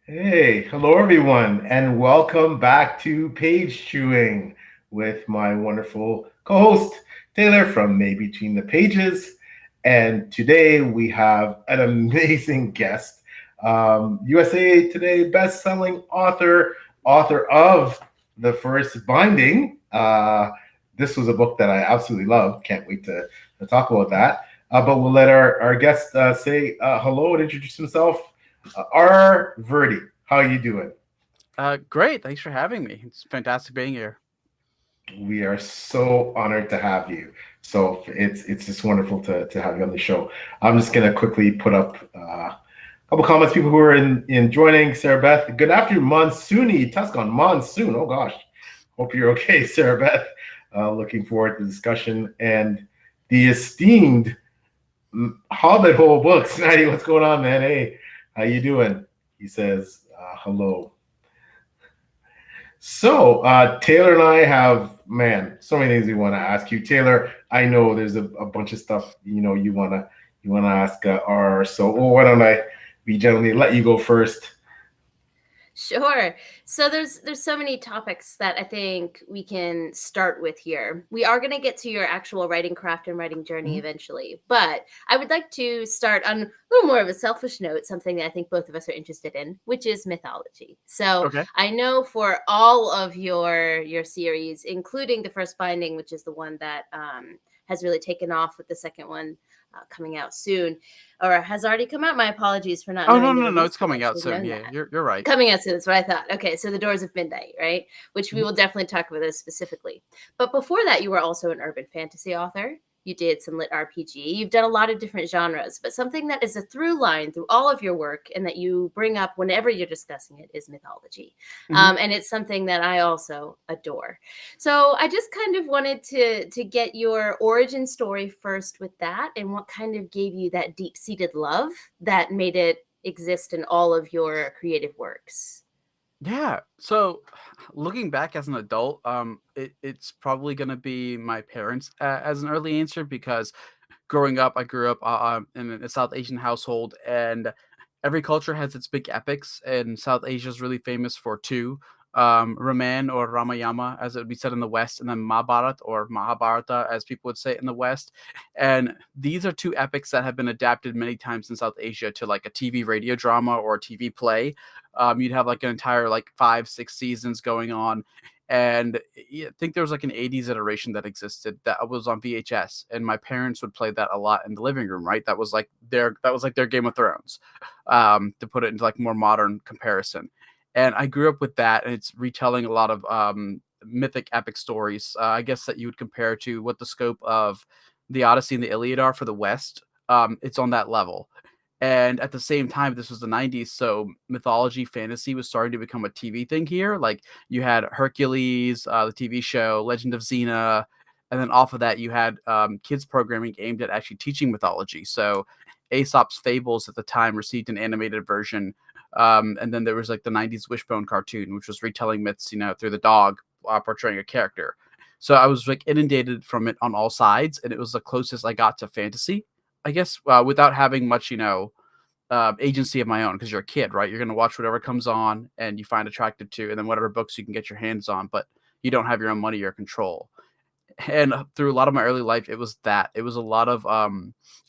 Hey, hello everyone, and welcome back to Page Chewing with my wonderful co-host Taylor from May Between the Pages. And today we have an amazing guest, USA Today Bestselling author of the first binding. This was a book that I absolutely loved. Can't wait to talk about that. But we'll let our guest say hello and introduce himself. R. Virdi, how you doing? Great. Thanks for having me. It's fantastic being here. We are so honored to have you. So it's just wonderful to have you on the show. I'm just gonna quickly put up a couple comments. People who are in joining. Sarah Beth, good afternoon. Monsoony Tuscan Monsoon. Oh gosh, hope you're okay, Sarah Beth. Looking forward to the discussion and the esteemed Hobbit Hole Books. Natty, what's going on, man? Hey, how you doing? He says hello. So, Taylor and I have, man, so many things we want to ask you. Taylor, I know there's a bunch of stuff you wanna ask R. So, why don't I be gentlemanly let you go first? Sure. So there's so many topics that I think we can start with here. We are going to get to your actual writing craft and writing journey Mhm. eventually, but I would like to start on a little more of a selfish note, something that I think both of us are interested in, which is mythology. So Okay. I know for all of your series, including the first binding, which is the one that has really taken off with the second one coming out soon, or has already come out. My apologies for not Oh no knowing the no no! release It's date. I coming out should have soon. known Yeah, that. you're right. Coming out soon. That's what I thought. Okay, so The Doors of Midnight, right? Which we Mhm. will definitely talk about those specifically. But before that, you were also an urban fantasy author. You did some lit RPG. You've done a lot of different genres, but something that is a through line through all of your work and that you bring up whenever you're discussing it is mythology. Mhm. And it's something that I also adore. So I just kind of wanted to get your origin story first with that and what kind of gave you that deep seated love that made it exist in all of your creative works. Yeah. So, looking back as an adult, it's probably gonna be my parents as an early answer because growing up, I grew up in a South Asian household, and every culture has its big epics, and South Asia is really famous for two. Raman or Ramayana, as it would be said in the West, and then Mahabharat or Mahabharata, as people would say it in the West. And these are two epics that have been adapted many times in South Asia to like a TV radio drama or a TV play. You'd have like an entire like 5, 6 seasons going on, and I think there was like an 80s iteration that existed that was on VHS, and my parents would play that a lot in the living room, right? That was like their Game of Thrones, to put it into like more modern comparison. And I grew up with that, and it's retelling a lot of mythic epic stories. I guess that you would compare to what the scope of the Odyssey and the Iliad are for the West. It's on that level. And at the same time, this was the 90s, so mythology fantasy was starting to become a TV thing here. Like you had Hercules, the TV show, Legend of Xena, and then off of that, you had kids programming aimed at actually teaching mythology. So Aesop's Fables at the time received an animated version. And then there was like the 90s Wishbone cartoon, which was retelling myths, through the dog portraying a character. So I was like inundated from it on all sides, and it was the closest I got to fantasy, I guess, without having much, agency of my own, because you're a kid, right? You're going to watch whatever comes on and you find attractive to, and then whatever books you can get your hands on, but you don't have your own money or control. And through a lot of my early life, it was that. It was a lot of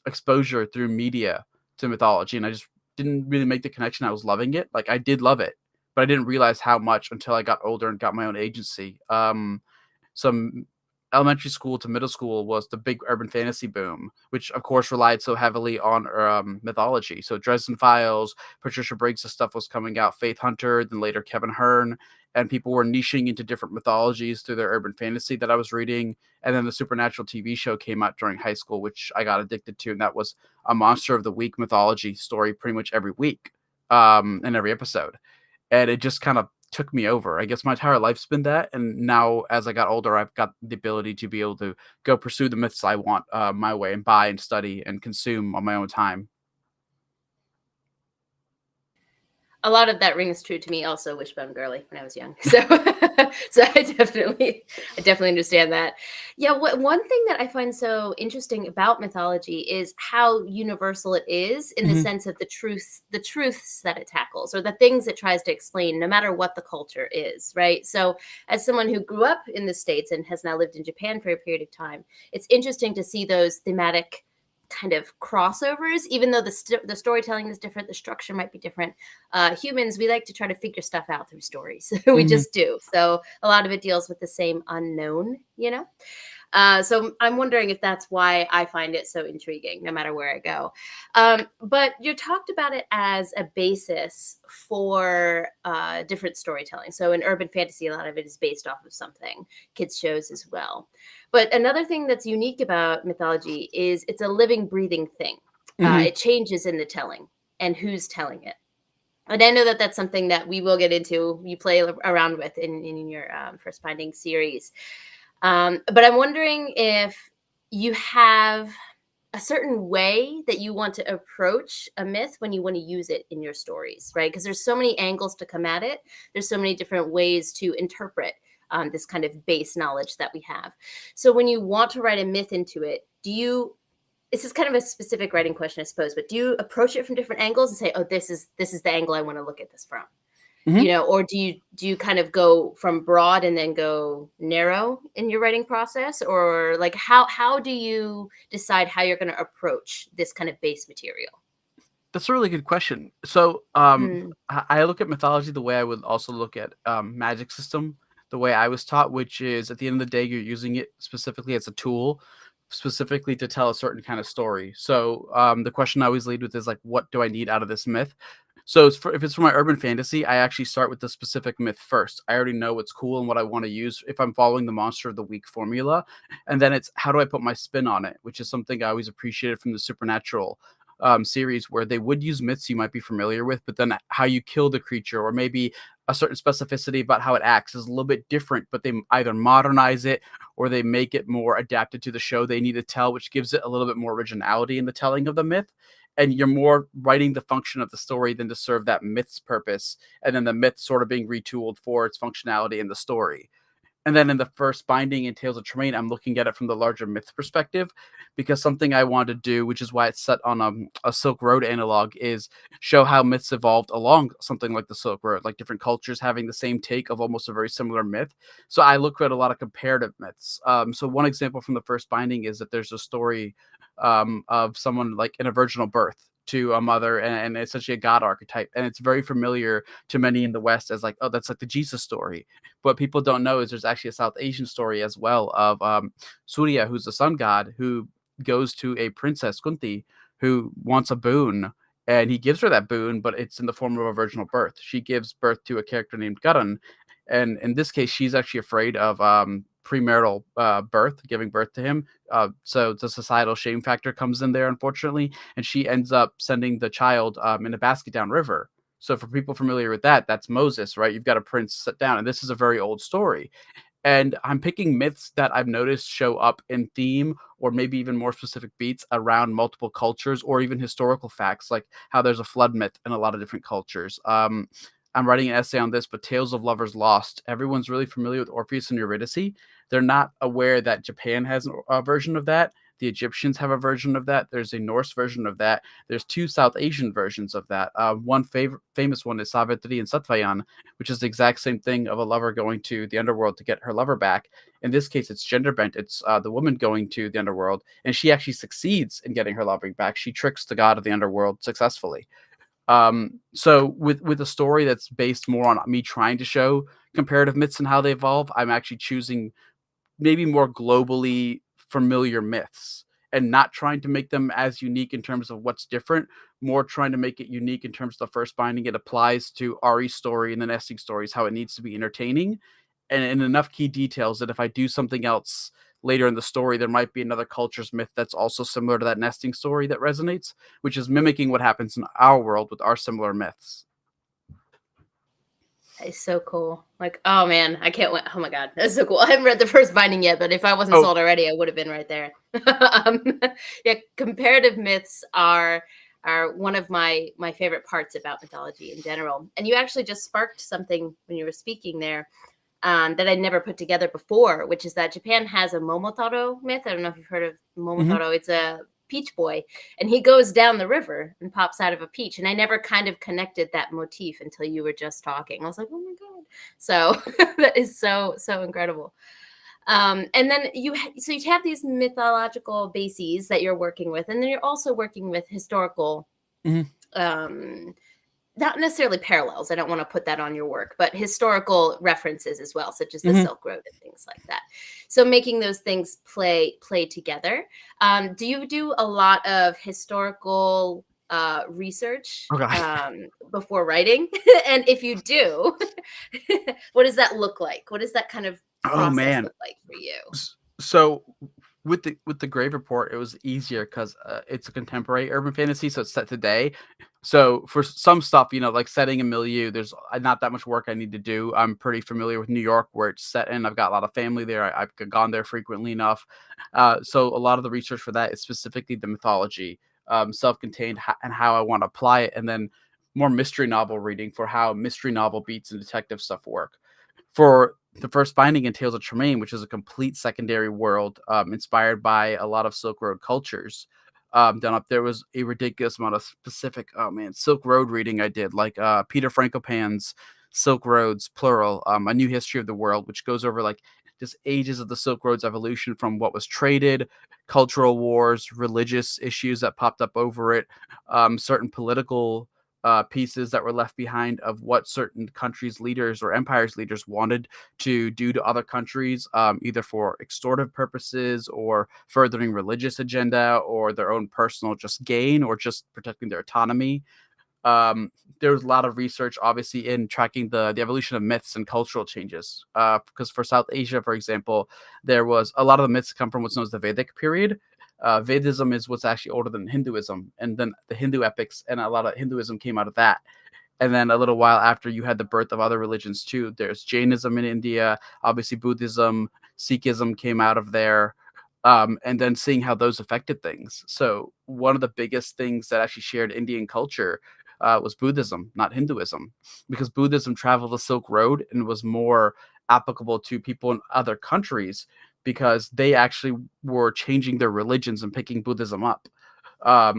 exposure through media to mythology, and I just didn't really make the connection. I was loving it. Like I did love it, but I didn't realize how much until I got older and got my own agency. Some elementary school to middle school was the big urban fantasy boom, which of course relied so heavily on mythology. So Dresden Files, Patricia Briggs' stuff was coming out, Faith Hunter, then later Kevin Hearn, and people were niching into different mythologies through their urban fantasy that I was reading. And then the Supernatural TV show came out during high school, which I got addicted to, and that was a Monster of the Week mythology story pretty much every week, in every episode, and it just kind of took me over. I guess my entire life's been that, and now as I got older, I've got the ability to be able to go pursue the myths I want my way and buy and study and consume on my own time. a lot of that rings true to me. Also, Wishbone Girly when I was young. So, so I definitely understand that. Yeah. One thing that I find so interesting about mythology is how universal it is in the sense of the truths that it tackles, or the things it tries to explain, no matter what the culture is, right? So, as someone who grew up in the States and has now lived in Japan for a period of time, it's interesting to see those thematic kind of crossovers, even though the storytelling is different, the structure might be different. Humans, we like to try to figure stuff out through stories. We just do. So a lot of it deals with the same unknown, you know? So I'm wondering if that's why I find it so intriguing, no matter where I go. But you talked about it as a basis for different storytelling. So in urban fantasy, a lot of it is based off of something, kids shows as well. But another thing that's unique about mythology is it's a living, breathing thing. It changes in the telling and who's telling it. And I know that that's something that we will get into, you play around with in your First Binding series. But I'm wondering if you have a certain way that you want to approach a myth when you want to use it in your stories, right? Because there's so many angles to come at it. There's so many different ways to interpret this kind of base knowledge that we have. So when you want to write a myth into it, this is kind of a specific writing question, I suppose, but do you approach it from different angles and say, oh, this is the angle I want to look at this from? You know, or do you kind of go from broad and then go narrow in your writing process, or like how do you decide how you're going to approach this kind of base material? That's a really good question. So I look at mythology the way I would also look at magic system, the way I was taught, which is at the end of the day, you're using it specifically as a tool, specifically to tell a certain kind of story. So the question I always lead with is like, what do I need out of this myth? So if it's for my urban fantasy, I actually start with the specific myth first. I already know what's cool and what I want to use if I'm following the monster of the week formula. And then it's how do I put my spin on it, which is something I always appreciated from the Supernatural series, where they would use myths you might be familiar with, but then how you kill the creature, or maybe a certain specificity about how it acts is a little bit different, but they either modernize it or they make it more adapted to the show they need to tell, which gives it a little bit more originality in the telling of the myth. And you're more writing the function of the story than to serve that myth's purpose, and then the myth sort of being retooled for its functionality in the story. And then in the First Binding and Tales of Tremaine, I'm looking at it from the larger myth perspective, because something I wanted to do, which is why it's set on a Silk Road analog, is show how myths evolved along something like the Silk Road, like different cultures having the same take of almost a very similar myth. So I look at a lot of comparative myths. So one example from the First Binding is that there's a story of someone like in a virginal birth to a mother, and essentially a god archetype, and it's very familiar to many in the West as like, oh, that's like the Jesus story. What people don't know is there's actually a South Asian story as well of Surya, who's the sun god, who goes to a princess Kunti who wants a boon, and he gives her that boon, but it's in the form of a virginal birth. She gives birth to a character named Karan, and in this case, she's actually afraid of premarital birth, giving birth to him. So the societal shame factor comes in there, unfortunately, and she ends up sending the child in a basket down river. So for people familiar with that, that's Moses, right? You've got a prince set down, and this is a very old story. And I'm picking myths that I've noticed show up in theme, or maybe even more specific beats around multiple cultures, or even historical facts, like how there's a flood myth in a lot of different cultures. I'm writing an essay on this, but Tales of Lovers Lost. Everyone's really familiar with Orpheus and Eurydice. They're not aware that Japan has a version of that. The Egyptians have a version of that. There's a Norse version of that. There's two South Asian versions of that. One famous one is Savitri and Satvayan, which is the exact same thing of a lover going to the underworld to get her lover back. In this case, it's gender bent. It's the woman going to the underworld, and she actually succeeds in getting her lover back. She tricks the god of the underworld successfully. So with a story that's based more on me trying to show comparative myths and how they evolve, I'm actually choosing maybe more globally familiar myths, and not trying to make them as unique in terms of what's different, more trying to make it unique in terms of the First Binding. It applies to Ari's story and the nesting stories, how it needs to be entertaining and in enough key details that if I do something else later in the story, there might be another culture's myth that's also similar to that nesting story that resonates, which is mimicking what happens in our world with our similar myths. It's so cool. Like, oh man, I can't wait. Oh my God, that's so cool. I haven't read the First Binding yet, but if I wasn't sold already, I would have been right there. Yeah, comparative myths are are one of my favorite parts about mythology in general. And you actually just sparked something when you were speaking there that I'd never put together before, which is that Japan has a Momotaro myth. I don't know if you've heard of Momotaro. It's a peach boy, and he goes down the river and pops out of a peach. And I never kind of connected that motif until you were just talking. I was like, oh my God. So that is so incredible. And then you have these mythological bases that you're working with, and then you're also working with historical, not necessarily parallels. I don't want to put that on your work, but historical references as well, such as the Silk Road and things like that. So making those things play together. Do you do a lot of historical research before writing? And if you do, what does that look like? What does that kind of process look like for you? So with the Grave Report, it was easier because it's a contemporary urban fantasy, so it's set today. So for some stuff, like setting a milieu, there's not that much work I need to do. I'm pretty familiar with New York, where it's set in. I've got a lot of family there. I've gone there frequently enough. So a lot of the research for that is specifically the mythology, self-contained, and how I want to apply it, and then more mystery novel reading for how mystery novel beats and detective stuff work. For the first binding in Tales of Tremaine, which is a complete secondary world inspired by a lot of Silk Road cultures, done up there was a ridiculous amount of specific Silk Road reading I did, like Peter Frankopan's Silk Roads, plural, A New History of the World, which goes over like just ages of the Silk Road's evolution from what was traded, cultural wars, religious issues that popped up over it, certain political pieces that were left behind of what certain countries' leaders or empires' leaders wanted to do to other countries, either for extortive purposes or furthering religious agenda or their own personal just gain or just protecting their autonomy. There was a lot of research, obviously, in tracking the evolution of myths and cultural changes. Because for South Asia, for example, there was a lot of the myths come from what's known as the Vedic period. Vedism is what's actually older than Hinduism, and then the Hindu epics and a lot of Hinduism came out of that. And then a little while after, you had the birth of other religions too. There's Jainism in India, obviously Buddhism, Sikhism came out of there, and then seeing how those affected things. So one of the biggest things that actually shared Indian culture was Buddhism, not Hinduism, because Buddhism traveled the Silk Road and was more applicable to people in other countries because they actually were changing their religions and picking Buddhism up.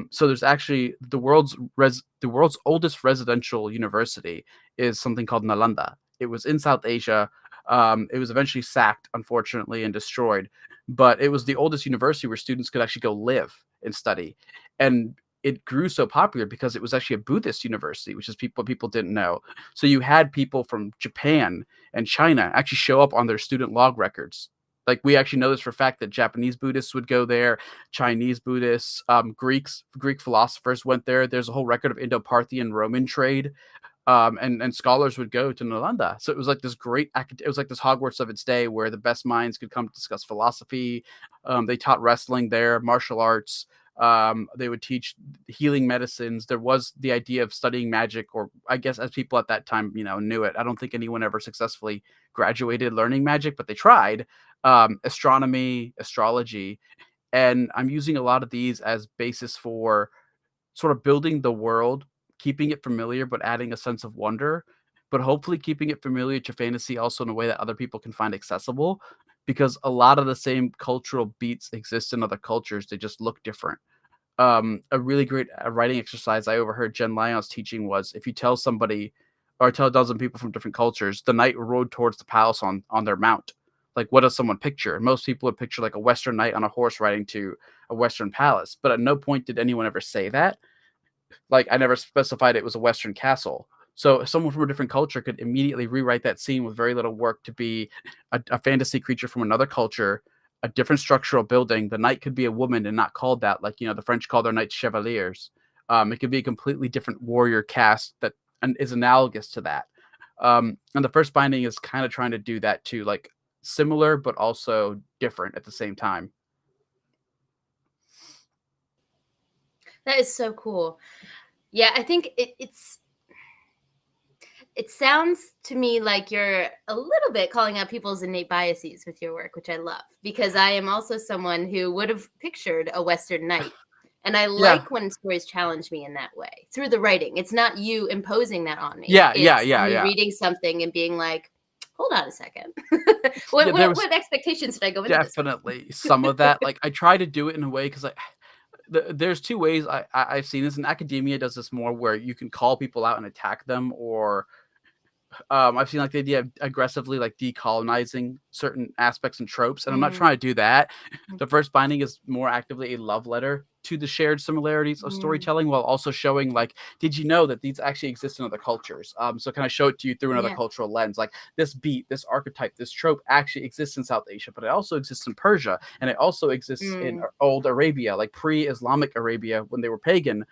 So there's actually the world's oldest residential university is something called Nalanda. It was in South Asia. It was eventually sacked, unfortunately, and destroyed. But it was the oldest university where students could actually go live and study. And it grew so popular because it was actually a Buddhist university, which is what people didn't know. So you had people from Japan and China actually show up on their student log records. Like, we actually know this for a fact that Japanese Buddhists would go there, Chinese Buddhists, Greek philosophers went there. There's a whole record of Indo-Parthian Roman trade. And scholars would go to Nalanda. So it was like this it was like this Hogwarts of its day where the best minds could come to discuss philosophy. They taught wrestling there, martial arts. They would teach healing medicines. There was the idea of studying magic, or I guess as people at that time, knew it. I don't think anyone ever successfully graduated learning magic, but they tried. Astronomy, astrology. And I'm using a lot of these as basis for sort of building the world, keeping it familiar, but adding a sense of wonder, but hopefully keeping it familiar to fantasy also in a way that other people can find accessible, because a lot of the same cultural beats exist in other cultures. They just look different. A really great writing exercise I overheard Jen Lyons teaching was, if you tell somebody or tell a dozen people from different cultures, the knight rode towards the palace on their mount. Like, what does someone picture? And most people would picture like a Western knight on a horse riding to a Western palace. But at no point did anyone ever say that. Like, I never specified it was a Western castle. So someone from a different culture could immediately rewrite that scene with very little work to be a fantasy creature from another culture, a different structural building. The knight could be a woman and not called that. Like, the French call their knights chevaliers. It could be a completely different warrior caste that is analogous to that. And the first binding is kind of trying to do that too, like similar, but also different at the same time. That is so cool. Yeah, I think it sounds to me like you're a little bit calling out people's innate biases with your work, which I love, because I am also someone who would have pictured a Western knight And I like when stories challenge me in that way through the writing. It's not you imposing that on me. It's me reading something and being like, hold on a second. What expectations did I go into this with? Definitely some of that. Like, I try to do it in a way because there's two ways I've seen this. In academia does this more where you can call people out and attack them, or I've seen like the idea of aggressively like decolonizing certain aspects and tropes, and I'm not trying to do that. The first binding is more actively a love letter to the shared similarities of storytelling, while also showing like, did you know that these actually exist in other cultures? So can I show it to you through another cultural lens? Like, this beat, this archetype, this trope actually exists in South Asia, but it also exists in Persia, and it also exists in old Arabia, like pre-Islamic Arabia when they were pagan.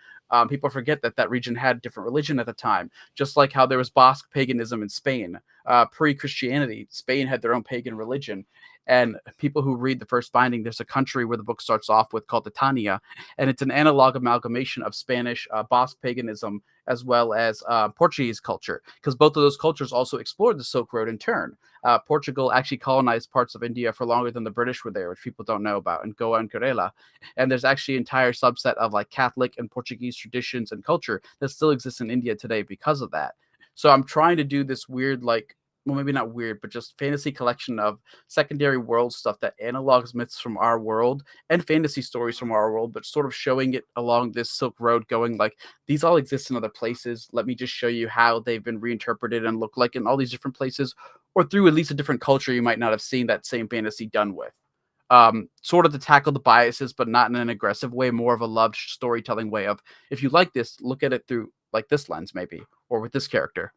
People forget that region had different religion at the time, just like how there was Basque paganism in Spain. Pre-Christianity, Spain had their own pagan religion. And people who read the first binding, there's a country where the book starts off with called Titania, and it's an analog amalgamation of Spanish, Basque paganism, as well as Portuguese culture, because both of those cultures also explored the Silk Road in turn. Portugal actually colonized parts of India for longer than the British were there, which people don't know about, in Goa and Kerala. And there's actually an entire subset of like Catholic and Portuguese traditions and culture that still exists in India today because of that. So I'm trying to do this weird, like, well, maybe not weird, but just fantasy collection of secondary world stuff that analogs myths from our world and fantasy stories from our world, but sort of showing it along this Silk Road, going like, these all exist in other places. Let me just show you how they've been reinterpreted and look like in all these different places, or through at least a different culture you might not have seen that same fantasy done with. Sort of to tackle the biases, but not in an aggressive way, more of a loved storytelling way of, if you like this, look at it through like this lens, maybe, or with this character.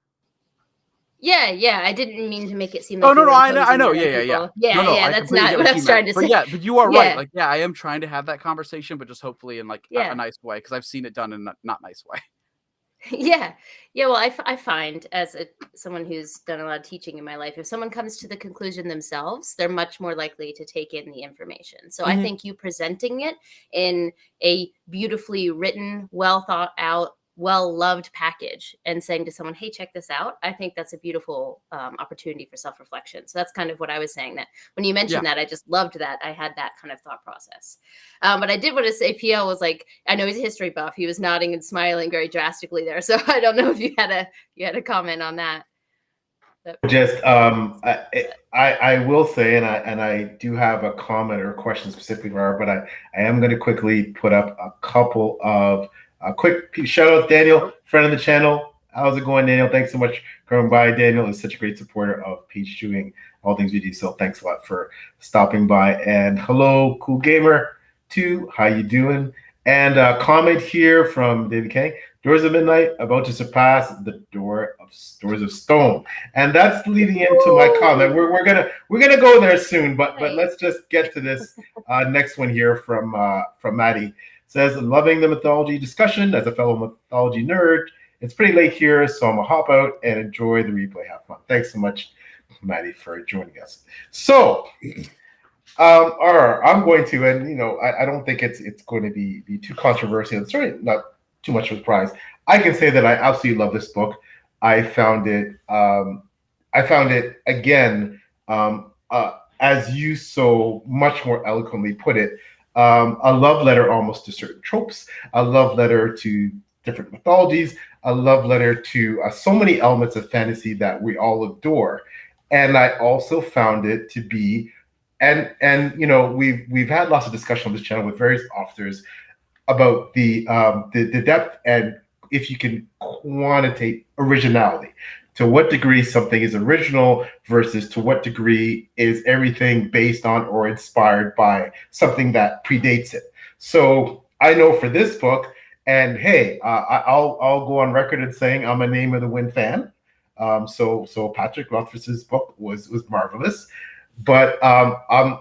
Yeah. I didn't mean to make it seem like. Oh, no, I know. Yeah. Yeah. That's not what I was trying to say. But you are right. Like, I am trying to have that conversation, but just hopefully in like a nice way, because I've seen it done in a not nice way. Yeah. Well, I find as someone who's done a lot of teaching in my life, if someone comes to the conclusion themselves, they're much more likely to take in the information. So I think you presenting it in a beautifully written, well thought out, well-loved package and saying to someone, hey, check this out. I think that's a beautiful opportunity for self-reflection. So that's kind of what I was saying, that when you mentioned that, I just loved that. I had that kind of thought process. But I did want to say, PL was like, I know he's a history buff. He was nodding and smiling very drastically there. So I don't know if you had a comment on that. Just I will say, and I do have a comment or a question specifically for her, but I am going to quickly put up a couple of quick shout out, Daniel, friend of the channel. How's it going, Daniel? Thanks so much for coming by. Daniel is such a great supporter of Page Chewing, all things we do. So thanks a lot for stopping by. And hello, Cool Gamer 2. How you doing? And a comment here from David Kang. Doors of Midnight about to surpass the Doors of Stone, and that's leading into my comment. We're gonna go there soon, but let's just get to this next one here from Maddie. Says, loving the mythology discussion as a fellow mythology nerd. It's pretty late here, so I'm gonna hop out and enjoy the replay. Have fun. Thanks so much, Maddie, for joining us. So, I'm going to, and I don't think it's going to be too controversial. It's certainly not too much of a surprise. I can say that I absolutely love this book. I found it again, as you so much more eloquently put it, a love letter almost to certain tropes, a love letter to different mythologies, a love letter to so many elements of fantasy that we all adore. And I also found it to be, and we've had lots of discussion on this channel with various authors about the depth and if you can quantitate originality. To what degree something is original versus to what degree is everything based on or inspired by something that predates it. So I know for this book, and hey, I'll go on record in saying I'm a Name of the Wind fan. So Patrick Rothfuss's book was marvelous, but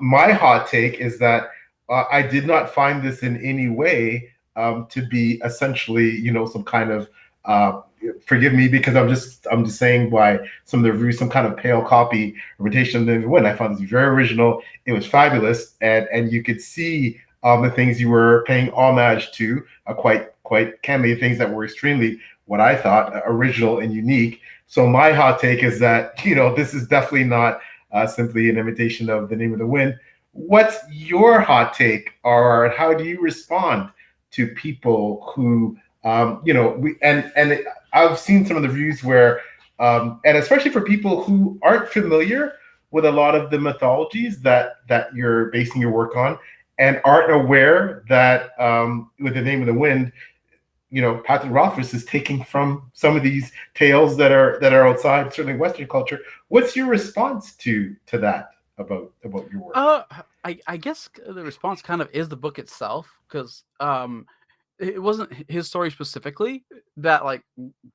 my hot take is that I did not find this in any way to be essentially, some kind of forgive me because I'm just saying by some of the reviews, some kind of pale copy imitation of the Wind. I found this very original. It was fabulous, and you could see the things you were paying homage to, quite candidly, things that were extremely, what I thought, original and unique. So my hot take is that this is definitely not simply an imitation of The Name of the Wind. What's your hot take, or how do you respond to people who, I've seen some of the reviews where, and especially for people who aren't familiar with a lot of the mythologies that you're basing your work on, and aren't aware that with the Name of the Wind, Patrick Rothfuss is taking from some of these tales that are outside certainly Western culture. What's your response to that about your work? I guess the response kind of is the book itself, because it wasn't his story specifically that like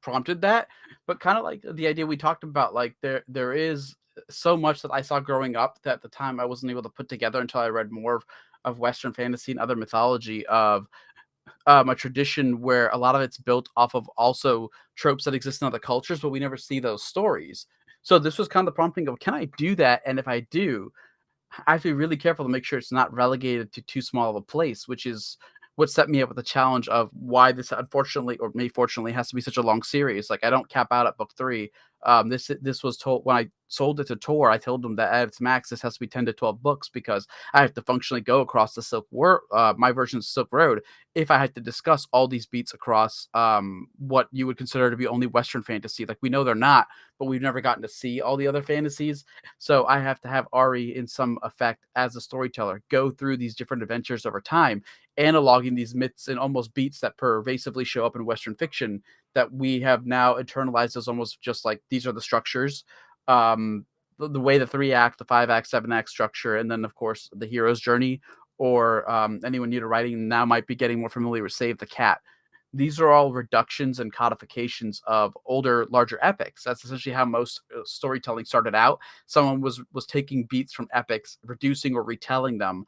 prompted that, but kind of like the idea we talked about. Like there is so much that I saw growing up that at the time I wasn't able to put together until I read more of Western fantasy and other mythology, of a tradition where a lot of it's built off of also tropes that exist in other cultures, but we never see those stories. So this was kind of the prompting of, can I do that? And if I do, I have to be really careful to make sure it's not relegated to too small of a place, which is what set me up with the challenge of why this, unfortunately, or maybe fortunately, has to be such a long series. Like, I don't cap out at book 3. This was told when I sold it to Tor. I told them that at its max, this has to be 10 to 12 books, because I have to functionally go across the my version of Silk Road, if I had to discuss all these beats across what you would consider to be only Western fantasy. Like, we know they're not, but we've never gotten to see all the other fantasies. So I have to have Ari, in some effect, as a storyteller, go through these different adventures over time, analoging these myths and almost beats that pervasively show up in Western fiction, that we have now internalized as almost just like, these are the structures. The way the 3-act, the 5-act, 7-act structure, and then of course the hero's journey, or anyone new to writing now might be getting more familiar with Save the Cat. These are all reductions and codifications of older, larger epics. That's essentially how most storytelling started out. Someone was taking beats from epics, reducing or retelling them.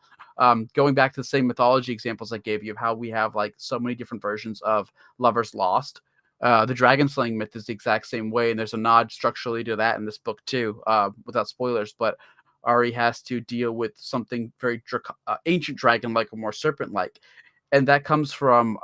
Going back to the same mythology examples I gave you, of how we have like so many different versions of Lovers Lost. The dragon slaying myth is the exact same way, and there's a nod structurally to that in this book too, without spoilers. But Ari has to deal with something very ancient dragon-like, or more serpent-like, and that comes from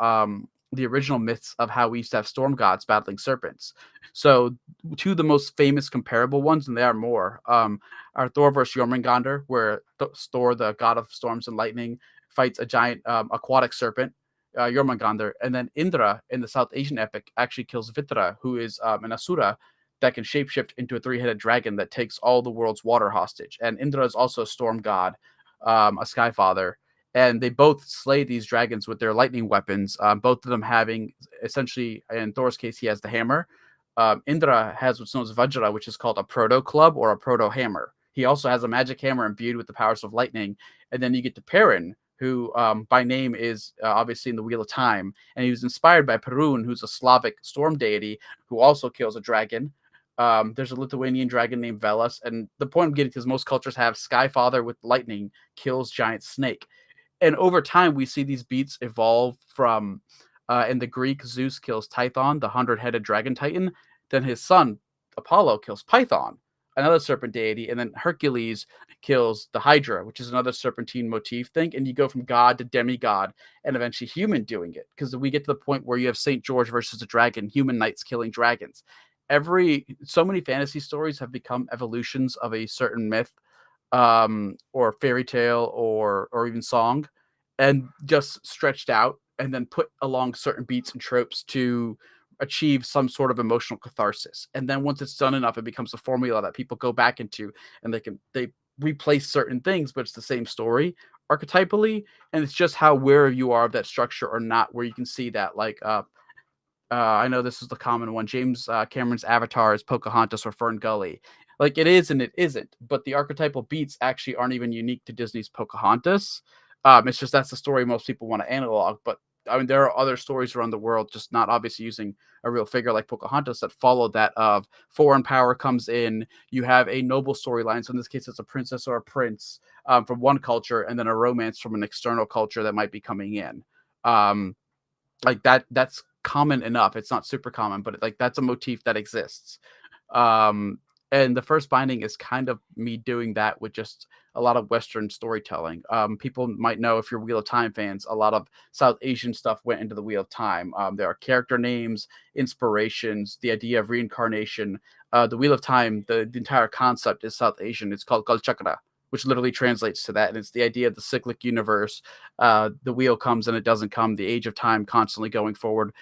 the original myths of how we used to have storm gods battling serpents. So two of the most famous comparable ones, and there are more, are Thor versus Jormungandr, where Thor, the god of storms and lightning, fights a giant aquatic serpent, Jormungandr, and then Indra in the South Asian epic actually kills Vitra, who is an asura that can shapeshift into a 3-headed dragon that takes all the world's water hostage. And Indra is also a storm god, a sky father, and they both slay these dragons with their lightning weapons. Both of them having, essentially, in Thor's case, he has the hammer. Indra has what's known as Vajra, which is called a proto club or a proto hammer. He also has a magic hammer imbued with the powers of lightning. And then you get to Perrin, who by name is obviously in the Wheel of Time, and he was inspired by Perun, who's a Slavic storm deity who also kills a dragon. There's a Lithuanian dragon named Velas, and the point I'm getting to is most cultures have Sky Father with lightning kills giant snake. And over time, we see these beats evolve from, in the Greek, Zeus kills Tython, the 100-headed dragon titan. Then his son, Apollo, kills Python, another serpent deity. And then Hercules kills the Hydra, which is another serpentine motif thing. And you go from god to demigod, and eventually human doing it. Because we get to the point where you have St. George versus a dragon, human knights killing dragons. So many fantasy stories have become evolutions of a certain myth, or fairy tale, or even song, and just stretched out and then put along certain beats and tropes to achieve some sort of emotional catharsis. And then once it's done enough, it becomes a formula that people go back into, and they replace certain things, but it's the same story archetypally. And it's just how aware you are of that structure or not, where you can see that. Like, I know this is the common one. James Cameron's Avatar is Pocahontas or Fern Gully. Like, it is and it isn't, but the archetypal beats actually aren't even unique to Disney's Pocahontas. It's just that's the story most people want to analog. But I mean, there are other stories around the world, just not obviously using a real figure like Pocahontas, that follow that of foreign power comes in. You have a noble storyline. So in this case, it's a princess or a prince from one culture, and then a romance from an external culture that might be coming in. Like that's common enough. It's not super common, but like that's a motif that exists. And the first binding is kind of me doing that with just a lot of Western storytelling. People might know, if you're Wheel of Time fans, a lot of South Asian stuff went into the Wheel of Time. There are character names, inspirations, the idea of reincarnation. The Wheel of Time, the entire concept is South Asian. It's called Kalchakra, which literally translates to that. And it's the idea of the cyclic universe. The wheel comes and it doesn't come, the age of time constantly going forward,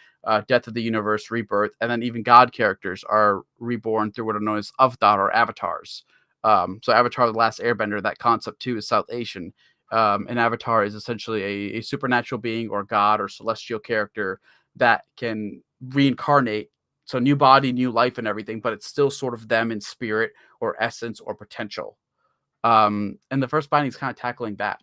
death of the universe, rebirth, and then even God characters are reborn through what are known as Avtar or avatars. So Avatar, the Last Airbender, that concept too is South Asian. An avatar is essentially a supernatural being or god or celestial character that can reincarnate. So new body, new life and everything, but it's still sort of them in spirit or essence or potential. And the first binding is kind of tackling that.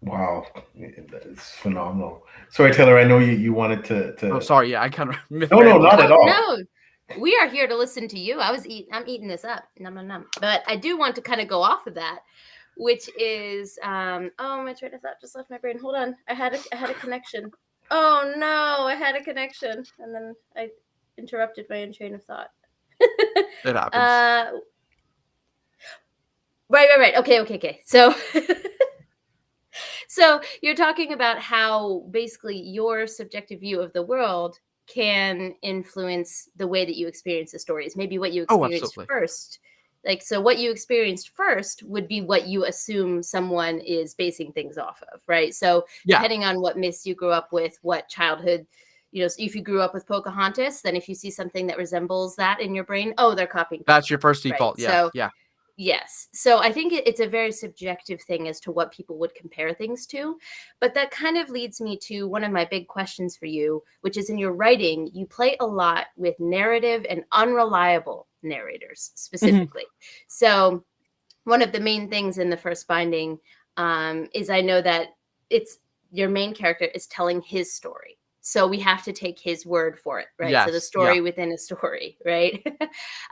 Wow, it's phenomenal. Sorry, Taylor, I know you wanted to. Oh, sorry. Yeah, I kind of No, not at all. No, we are here to listen to you. I'm eating this up. Nom. But I do want to kind of go off of that, which is my train of thought just left my brain. Hold on. I had a connection. Oh no, I had a connection. And then I interrupted my own train of thought. It happens. Right. Okay. So you're talking about how basically your subjective view of the world can influence the way that you experience the stories. Maybe what you experienced first. Like, so what you experienced first would be what you assume someone is basing things off of, right? So depending on what myths you grew up with, what childhood, if you grew up with Pocahontas, then if you see something that resembles that in your brain, they're copying. That's your first default. Right? So, yes. So I think it's a very subjective thing as to what people would compare things to. But that kind of leads me to one of my big questions for you, which is in your writing, you play a lot with narrative and unreliable narrators specifically. Mm-hmm. So one of the main things in the first binding is I know that it's your main character is telling his story. So we have to take his word for it, right? Yes, so the story within a story, right?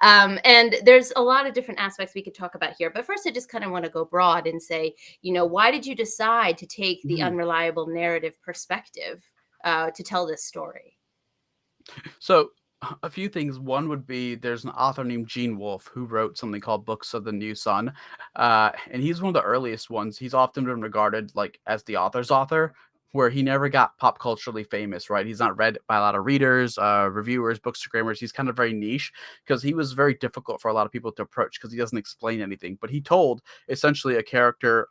And there's a lot of different aspects we could talk about here. But first, I just kind of want to go broad and say, why did you decide to take the unreliable narrative perspective to tell this story? So a few things. One would be there's an author named Gene Wolfe who wrote something called Books of the New Sun. And he's one of the earliest ones. He's often been regarded like as the author's author, where he never got pop culturally famous, right? He's not read by a lot of readers, reviewers, bookstagrammers. He's kind of very niche because he was very difficult for a lot of people to approach because he doesn't explain anything. But he told essentially a character,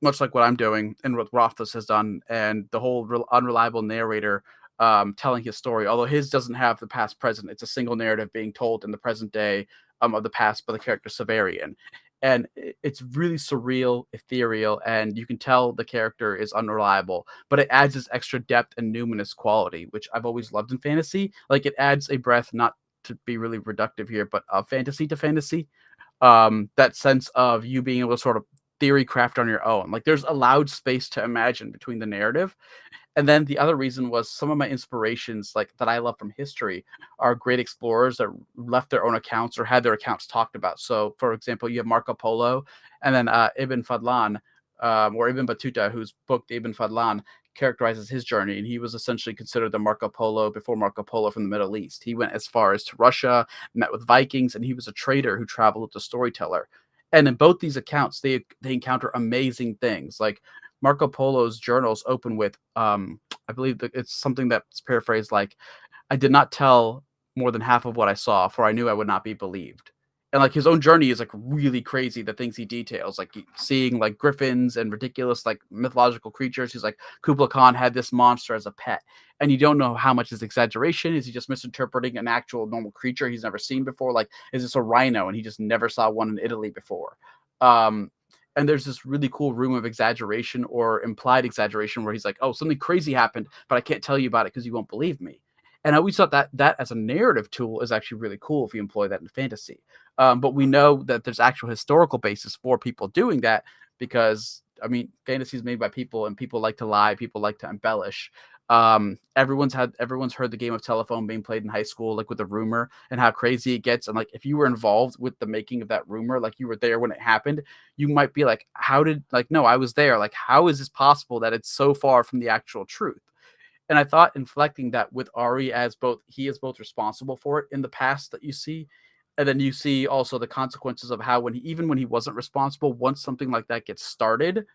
much like what I'm doing and what Rothfuss has done, and the whole unreliable narrator telling his story. Although his doesn't have the past present, it's a single narrative being told in the present day of the past by the character Severian. And it's really surreal, ethereal, and you can tell the character is unreliable, but it adds this extra depth and numinous quality, which I've always loved in fantasy. Like it adds a breath, not to be really reductive here, but fantasy to fantasy. That sense of you being able to sort of theory craft on your own. Like there's allowed space to imagine between the narrative. And then the other reason was some of my inspirations, like that I love from history, are great explorers that left their own accounts or had their accounts talked about. So, for example, you have Marco Polo, and then Ibn Fadlan or Ibn Battuta, whose book Ibn Fadlan characterizes his journey, and he was essentially considered the Marco Polo before Marco Polo from the Middle East. He went as far as to Russia, met with Vikings, and he was a trader who traveled with a storyteller. And in both these accounts, they encounter amazing things. Like Marco Polo's journals open with, I believe that it's something that's paraphrased like, I did not tell more than half of what I saw, for I knew I would not be believed. And like his own journey is like really crazy, the things he details, like seeing like griffins and ridiculous like mythological creatures. He's like, Kublai Khan had this monster as a pet. And you don't know how much is exaggeration. Is he just misinterpreting an actual normal creature he's never seen before? Like, is this a rhino and he just never saw one in Italy before? And there's this really cool room of exaggeration or implied exaggeration where he's like, oh, something crazy happened, but I can't tell you about it because you won't believe me. And I always thought that as a narrative tool is actually really cool if you employ that in fantasy. But we know that there's actual historical basis for people doing that because, I mean, fantasy is made by people and people like to lie. People like to embellish. Everyone's heard the game of telephone being played in high school, like with a rumor and how crazy it gets. And like, if you were involved with the making of that rumor, like you were there when it happened, you might be like, no, I was there. Like, how is this possible that it's so far from the actual truth? And I thought inflecting that with Ari as he is both responsible for it in the past that you see, and then you see also the consequences of how even when he wasn't responsible, once something like that gets started,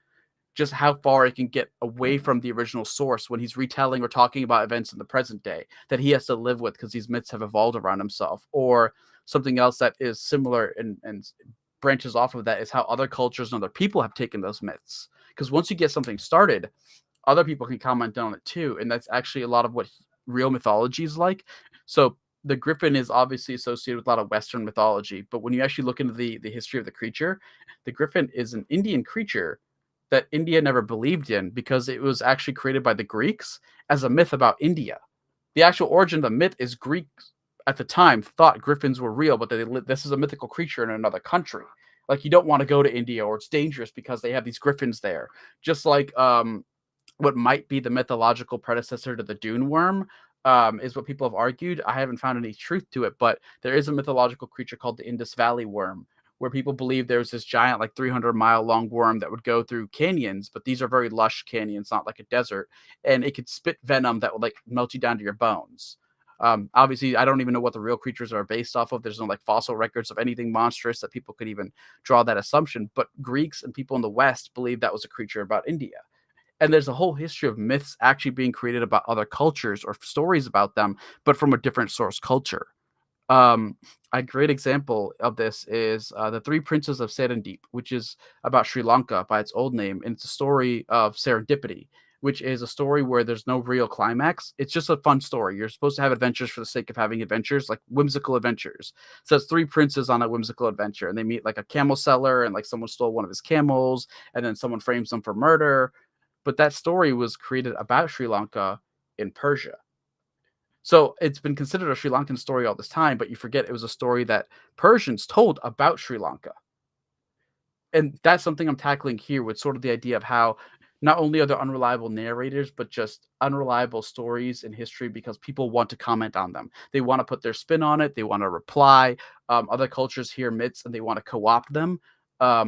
just how far it can get away from the original source when he's retelling or talking about events in the present day that he has to live with because these myths have evolved around himself, or something else that is similar and branches off of that is how other cultures and other people have taken those myths. Because once you get something started, other people can comment on it too. And that's actually a lot of what real mythology is like. So the griffin is obviously associated with a lot of Western mythology, but when you actually look into the history of the creature, the griffin is an Indian creature that India never believed in because it was actually created by the Greeks as a myth about India. The actual origin of the myth is Greeks at the time thought griffins were real, but this is a mythical creature in another country. Like, you don't want to go to India, or it's dangerous because they have these griffins there. Just like what might be the mythological predecessor to the Dune worm, is what people have argued. I haven't found any truth to it, but there is a mythological creature called the Indus Valley worm, where people believe there's this giant, like 300-mile long worm that would go through canyons, but these are very lush canyons, not like a desert, and it could spit venom that would like melt you down to your bones. Obviously, I don't even know what the real creatures are based off of. There's no like fossil records of anything monstrous that people could even draw that assumption. But Greeks and people in the West believe that was a creature about India. And there's a whole history of myths actually being created about other cultures or stories about them, but from a different source culture. A great example of this is The Three Princes of Serendip, which is about Sri Lanka by its old name. And it's a story of serendipity, which is a story where there's no real climax. It's just a fun story. You're supposed to have adventures for the sake of having adventures, like whimsical adventures. So it's three princes on a whimsical adventure, and they meet like a camel seller, and like someone stole one of his camels, and then someone frames them for murder. But that story was created about Sri Lanka in Persia. So it's been considered a Sri Lankan story all this time, but you forget it was a story that Persians told about Sri Lanka. And that's something I'm tackling here with sort of the idea of how not only are there unreliable narrators, but just unreliable stories in history because people want to comment on them. They want to put their spin on it. They want to reply. Other cultures hear myths and they want to co-opt them.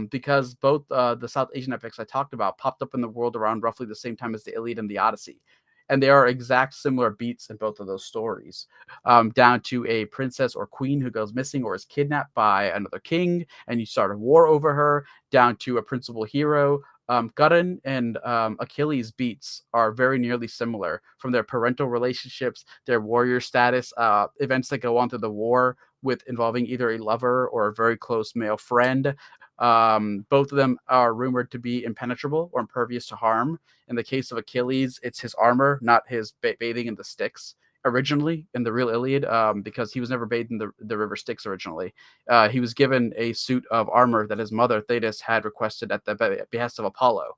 Because both the South Asian epics I talked about popped up in the world around roughly the same time as the Iliad and the Odyssey. And there are exact similar beats in both of those stories, down to a princess or queen who goes missing or is kidnapped by another king, and you start a war over her, down to a principal hero. Gudrun and Achilles' beats are very nearly similar, from their parental relationships, their warrior status, events that go on through the war with involving either a lover or a very close male friend. Both of them are rumored to be impenetrable or impervious to harm. In the case of Achilles, it's his armor, not his bathing in the Styx originally in the real Iliad, because he was never bathed in the river Styx originally. He was given a suit of armor that his mother Thetis had requested at the behest of Apollo.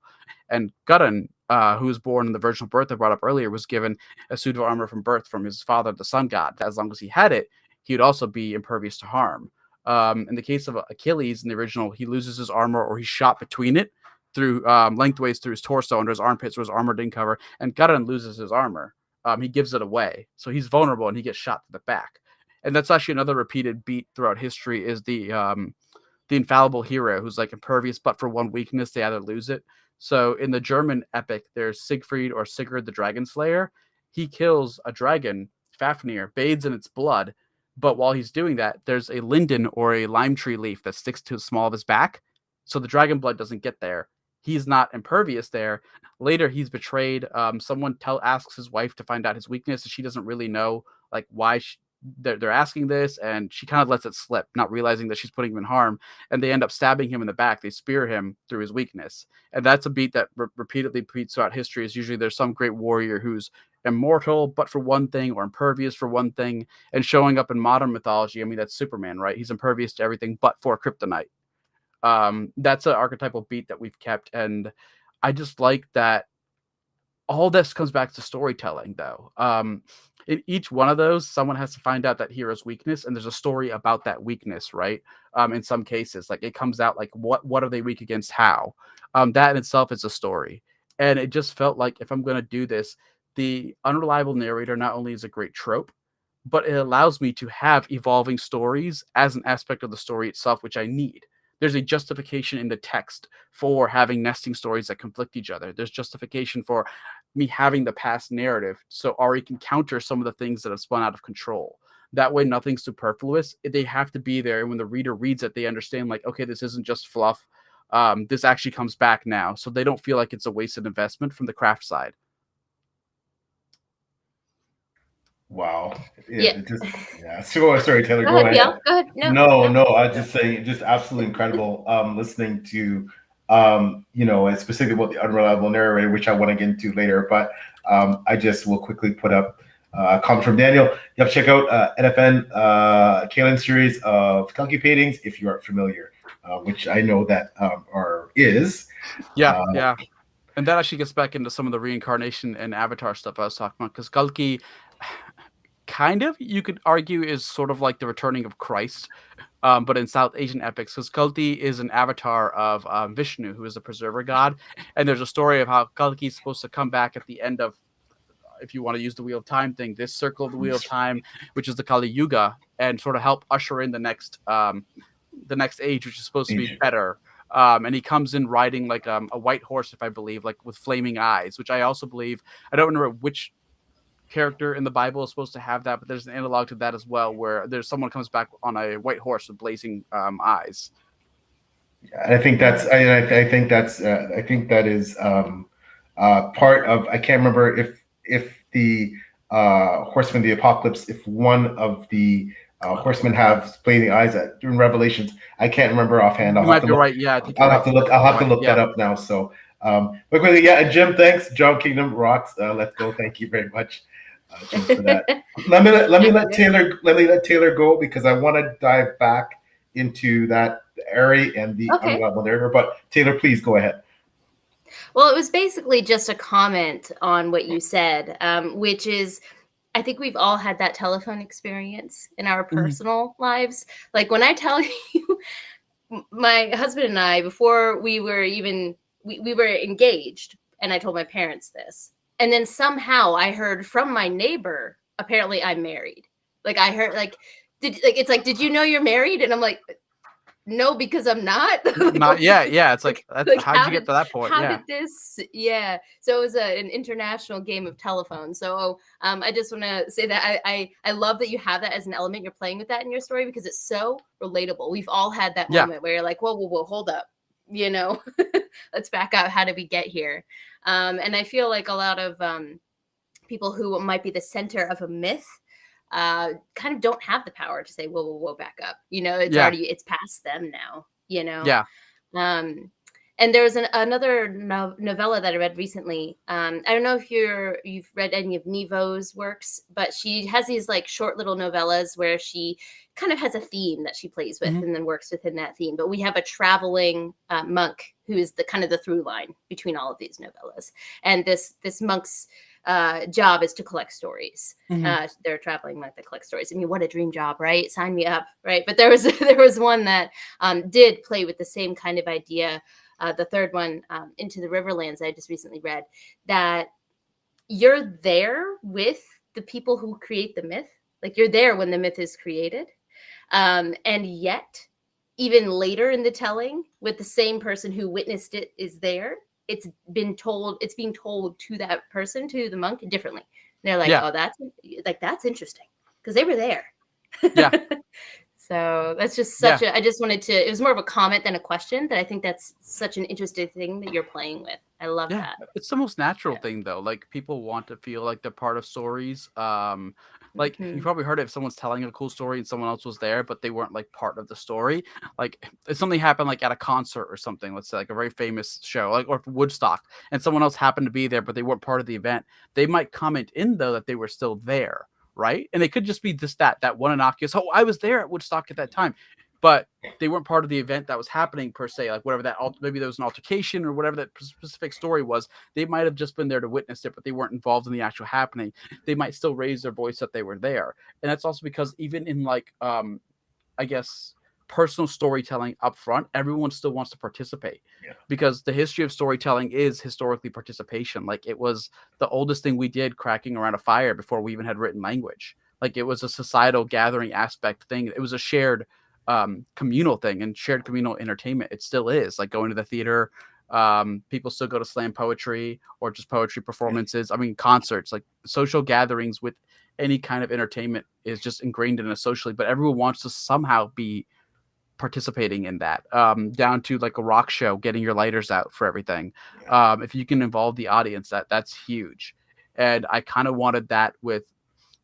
And Gudrun, who was born in the virginal birth I brought up earlier, was given a suit of armor from birth from his father, the sun god. As long as he had it, he would also be impervious to harm. In the case of Achilles in the original, he loses his armor or he's shot between it through lengthways through his torso under his armpits, so his armor didn't cover. And Gudrun loses his armor. He gives it away. So he's vulnerable and he gets shot to the back. And that's actually another repeated beat throughout history is the infallible hero who's like impervious, but for one weakness, they either lose it. So in the German epic, there's Siegfried or Sigurd the Dragon Slayer. He kills a dragon, Fafnir, bathes in its blood. But while he's doing that, there's a linden or a lime tree leaf that sticks to the small of his back. So the dragon blood doesn't get there. He's not impervious there. Later, he's betrayed. Someone asks his wife to find out his weakness, and she doesn't really know like why they're asking this, and she kind of lets it slip, not realizing that she's putting him in harm. And they end up stabbing him in the back. They spear him through his weakness, and that's a beat that repeatedly repeats throughout history. Is usually there's some great warrior who's immortal, but for one thing, or impervious for one thing. And showing up in modern mythology, I mean, that's Superman, right? He's impervious to everything but for kryptonite. That's an archetypal beat that we've kept, and I just like that all this comes back to storytelling, though. In each one of those, someone has to find out that hero's weakness, and there's a story about that weakness, right? In some cases, like it comes out like what are they weak against? How? That in itself is a story, and it just felt like if I'm going to do this, the unreliable narrator not only is a great trope, but it allows me to have evolving stories as an aspect of the story itself, which I need. There's a justification in the text for having nesting stories that conflict each other. There's justification for me having the past narrative so Ari can counter some of the things that have spun out of control. That way, nothing's superfluous. They have to be there. And when the reader reads it, they understand, like, okay, this isn't just fluff. This actually comes back now. So they don't feel like it's a wasted investment from the craft side. Wow. Yeah. It just, yeah. So, sorry, Taylor, Go go ahead, ahead. Bill. Go ahead. No, No, no. no, I was just saying, just absolutely incredible. Listening to, and specifically about the unreliable narrator, which I want to get into later. But I just will quickly put up a comment from Daniel. You have to check out NFN Kalen series of Kalki paintings if you aren't familiar, which I know that is. Yeah, yeah. And that actually gets back into some of the reincarnation and avatar stuff I was talking about, because Kalki, kind of, you could argue, is sort of like the returning of Christ, but in South Asian epics, because Kalki is an avatar of Vishnu, who is the preserver god. And there's a story of how Kalki is supposed to come back at the end of, if you want to use the Wheel of Time thing, this circle of the Wheel of Time, which is the Kali Yuga, and sort of help usher in the next age, which is supposed to be better. And he comes in riding like a white horse, if I believe, like with flaming eyes, which I also believe, I don't remember which character in the Bible is supposed to have that, but there's an analog to that as well, where there's someone comes back on a white horse with blazing eyes. I think that's. I think that's. I think that is part of. I can't remember if the Horsemen of the Apocalypse, if one of the horsemen have blazing eyes during Revelations. I can't remember offhand. You might be right. Yeah, I think I'll have to look. I'll have to look yeah. that up now. So, but quickly, yeah. And Jim, thanks. John Kingdom rocks. Let's go. Thank you very much, Jim, for that. let me let Taylor go, because I want to dive back into that area and the unreliable narrator. But Taylor, please go ahead. Well, it was basically just a comment on what you said, which is, I think we've all had that telephone experience in our personal lives. Like when I tell you, my husband and I, before we were even, we were engaged, and I told my parents this. And then somehow I heard from my neighbor, apparently I'm married. Like I heard, it's like, did you know you're married? And I'm like, no, because I'm not. Not yet. Yeah. It's like, how'd you get to that point? How did this? Yeah. So it was an international game of telephone. So I just want to say that I love that you have that as an element. You're playing with that in your story, because it's so relatable. We've all had that moment where you're like, whoa, hold up. Let's back up. How did we get here? And I feel like a lot of people who might be the center of a myth kind of don't have the power to say, whoa, back up. It's past them now, Yeah. And there was another novella that I read recently. I don't know if you've read any of Nevo's works, but she has these like short little novellas where she kind of has a theme that she plays with and then works within that theme. But we have a traveling monk who is the kind of the through line between all of these novellas. And this monk's job is to collect stories. They're a traveling monk that collects stories. I mean, what a dream job, right? Sign me up, right? But there was one that did play with the same kind of idea. The third one, Into the Riverlands, I just recently read, that you're there with the people who create the myth. Like you're there when the myth is created. And yet, even later in the telling, with the same person who witnessed it is there, it's being told to that person, to the monk, differently. And they're like, oh, that's interesting, because they were there. Yeah. So that's just such I just wanted to, it was more of a comment than a question, that I think that's such an interesting thing that you're playing with. I love that. It's the most natural thing, though. Like people want to feel like they're part of stories. Like you probably heard it, if someone's telling a cool story and someone else was there, but they weren't like part of the story. Like if something happened like at a concert or something, let's say like a very famous show, like or Woodstock, and someone else happened to be there, but they weren't part of the event, they might comment in though that they were still there. Right. And it could just be just that one innocuous, oh, I was there at Woodstock at that time, but they weren't part of the event that was happening per se, like whatever that, maybe there was an altercation or whatever that specific story was. They might have just been there to witness it, but they weren't involved in the actual happening. They might still raise their voice that they were there. And that's also because even in like, I guess, personal storytelling up front, everyone still wants to participate because the history of storytelling is historically participation. Like it was the oldest thing we did, cracking around a fire before we even had written language. Like it was a societal gathering aspect thing. It was a shared communal thing and shared communal entertainment. It still is, like going to the theater. People still go to slam poetry or just poetry performances. I mean, concerts, like social gatherings with any kind of entertainment is just ingrained in us socially, but everyone wants to somehow be participating in that, down to like a rock show, getting your lighters out for everything. If you can involve the audience, that's huge. And I kind of wanted that with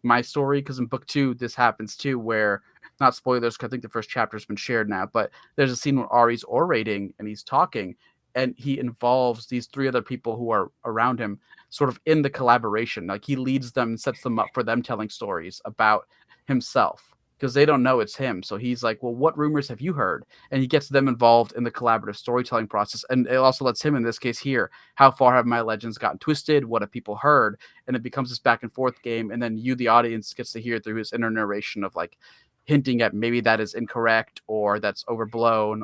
my story, because in book 2 this happens too, where, not spoilers because I think the first chapter has been shared now, but there's a scene where Ari's orating and he's talking, and he involves these 3 other people who are around him sort of in the collaboration. Like, he leads them and sets them up for them telling stories about himself, because they don't know it's him. So he's like, well, what rumors have you heard? And he gets them involved in the collaborative storytelling process. And it also lets him, in this case here, how far have my legends gotten twisted? What have people heard? And it becomes this back and forth game. And then you, the audience, gets to hear through his inner narration of like hinting at maybe that is incorrect or that's overblown,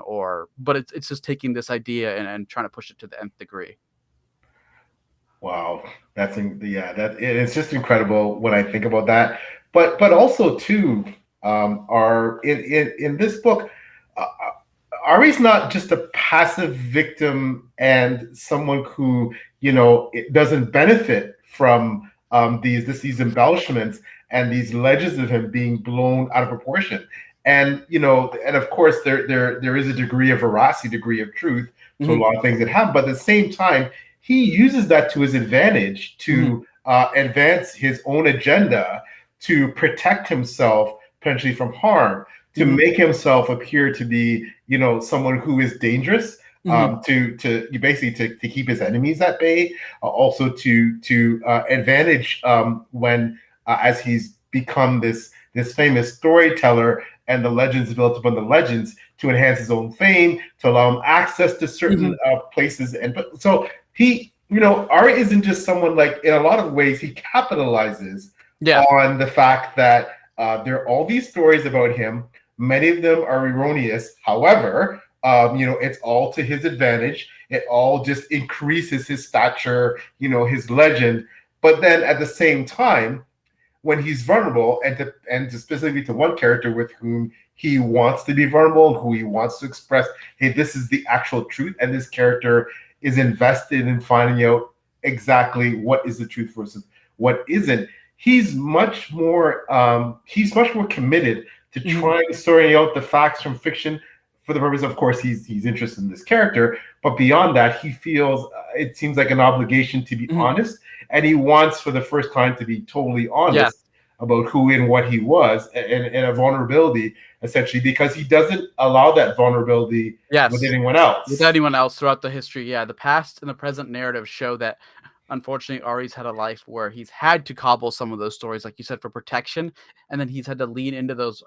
but it's just taking this idea and trying to push it to the nth degree. Wow, it's just incredible when I think about that. But also too, are in this book, Ari's not just a passive victim and someone who it doesn't benefit from these embellishments and these legends of him being blown out of proportion. And and of course there is a degree of veracity, degree of truth to a lot of things that happen, but at the same time he uses that to his advantage to advance his own agenda, to protect himself potentially from harm, to make himself appear to be, someone who is dangerous, to basically to keep his enemies at bay, also to advantage when as he's become this famous storyteller, and the legends built upon the legends, to enhance his own fame, to allow him access to certain places. And so he, Ari isn't just someone, like, in a lot of ways he capitalizes on the fact that there are all these stories about him. Many of them are erroneous. However, it's all to his advantage. It all just increases his stature, his legend. But then at the same time, when he's vulnerable, and to specifically to one character with whom he wants to be vulnerable, and who he wants to express, hey, this is the actual truth, and this character is invested in finding out exactly what is the truth versus what isn't. He's much more committed to trying to sort out the facts from fiction, for the purpose, of course, he's interested in this character, but beyond that, he feels it seems like an obligation to be honest, and he wants, for the first time, to be totally honest about who and what he was, and a vulnerability, essentially, because he doesn't allow that vulnerability with anyone else. With anyone else throughout the history. Yeah, the past and the present narrative show that, unfortunately, Ari's had a life where he's had to cobble some of those stories, like you said, for protection, and then he's had to lean into those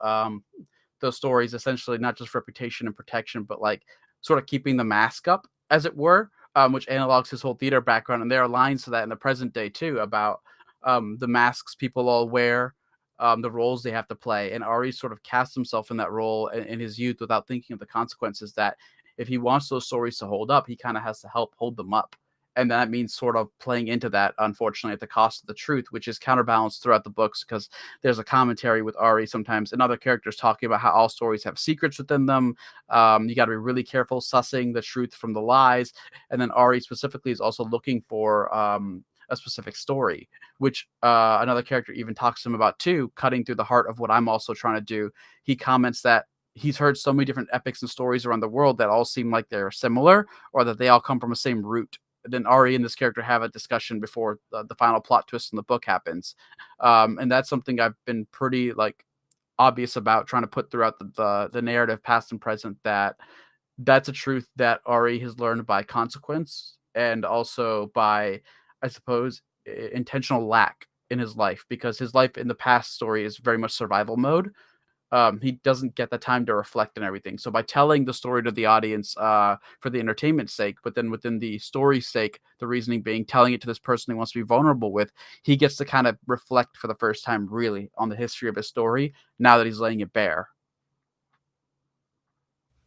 stories, essentially, not just reputation and protection, but like sort of keeping the mask up, as it were, which analogs his whole theater background. And there are lines to that in the present day too, about the masks people all wear, the roles they have to play. And Ari sort of cast himself in that role in his youth without thinking of the consequences, that if he wants those stories to hold up, he kind of has to help hold them up. And that means sort of playing into that, unfortunately, at the cost of the truth, which is counterbalanced throughout the books, because there's a commentary with Ari sometimes and other characters talking about how all stories have secrets within them. You got to be really careful sussing the truth from the lies. And then Ari specifically is also looking for a specific story, which another character even talks to him about too, cutting through the heart of what I'm also trying to do. He comments that he's heard so many different epics and stories around the world that all seem like they're similar, or that they all come from the same root. Then Ari and this character have a discussion before the final plot twist in the book happens. And that's something I've been pretty obvious about trying to put throughout the narrative, past and present, that's a truth that Ari has learned by consequence, and also by, I suppose, intentional lack in his life, because his life in the past story is very much survival mode. He doesn't get the time to reflect on everything. So by telling the story to the audience for the entertainment's sake, but then within the story's sake, the reasoning being telling it to this person he wants to be vulnerable with, he gets to kind of reflect for the first time really on the history of his story now that he's laying it bare.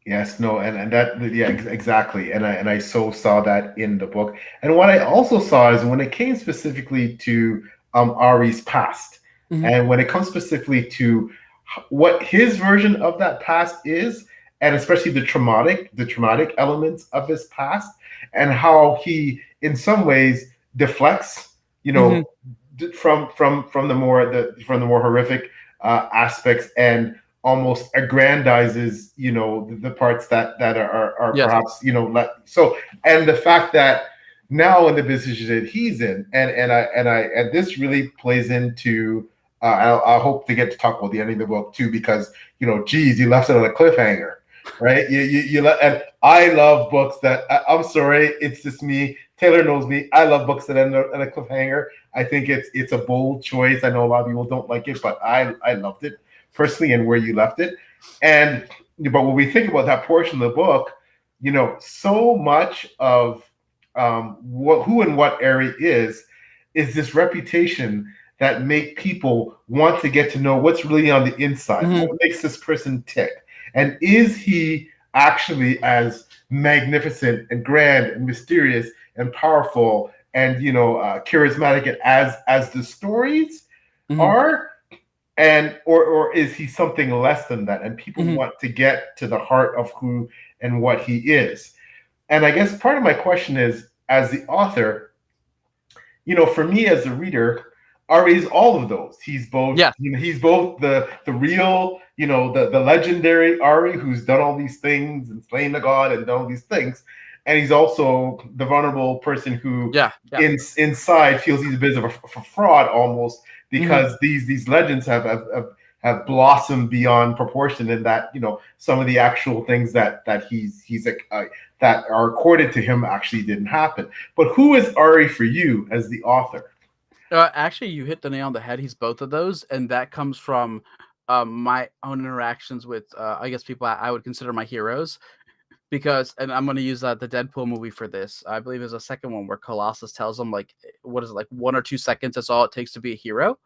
Yes, no, and that, exactly. And I so saw that in the book. And what I also saw is when it came specifically to Ari's past, and when it comes specifically to what his version of that past is, and especially the traumatic elements of his past, and how he in some ways deflects, from the more horrific aspects, and almost aggrandizes, the parts that are perhaps, so, and the fact that now in the position that he's in, and this really plays into I hope to get to talk about the ending of the book too, because geez, you left it on a cliffhanger, right? And I love books that I'm sorry, it's just me. Taylor knows me. I love books that end on a cliffhanger. I think it's a bold choice. I know a lot of people don't like it, but I loved it personally, and where you left it. And but when we think about that portion of the book, so much of who and what Ari is this reputation that make people want to get to know what's really on the inside. Mhm. What makes this person tick? And is he actually as magnificent and grand and mysterious and powerful and charismatic as the stories Mhm. are? And or is he something less than that? And people Mhm. want to get to the heart of who and what he is. And I guess part of my question is, as the author, for me as a reader, Ari is all of those. He's both, Yeah. he's both the real, the legendary Ari who's done all these things and slain the god and done all these things, and he's also the vulnerable person who, Yeah. inside feels he's a bit of a fraud almost, because Mhm. these legends have blossomed beyond proportion, and that some of the actual things that he's that are accorded to him actually didn't happen. But who is Ari for you as the author? Actually, you hit the nail on the head. He's both of those, and that comes from my own interactions with, I guess, people I would consider my heroes. Because, and I'm going to use the Deadpool movie for this. I believe there's a second one where Colossus tells him, like, what is it, like 1 or 2 seconds? That's all it takes to be a hero.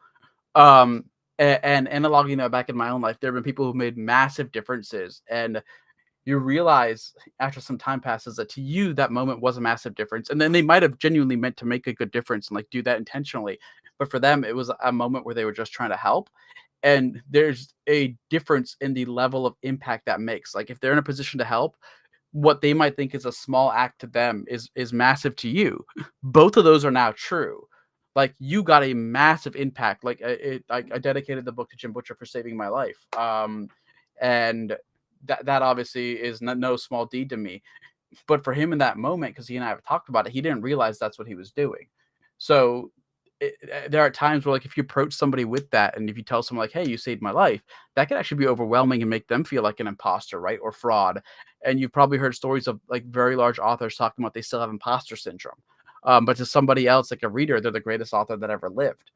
And analoging that back in my own life, there have been people who made massive differences, and you realize after some time passes that to you that moment was a massive difference, and then they might have genuinely meant to make a good difference and like do that intentionally, but for them it was a moment where they were just trying to help. And there's a difference in the level of impact that makes. Like if they're in a position to help, what they might think is a small act to them is massive to you. Both of those are now true. Like you got a massive impact. Like I dedicated the book to Jim Butcher for saving my life. And that obviously is no small deed to me. But for him in that moment, because he and I have talked about it, he didn't realize that's what he was doing. So there are times where, like, if you approach somebody with that, and if you tell someone like, "Hey, you saved my life," that can actually be overwhelming and make them feel like an imposter, right, or fraud. And you've probably heard stories of like very large authors talking about they still have imposter syndrome, but to somebody else, like a reader, they're the greatest author that ever lived.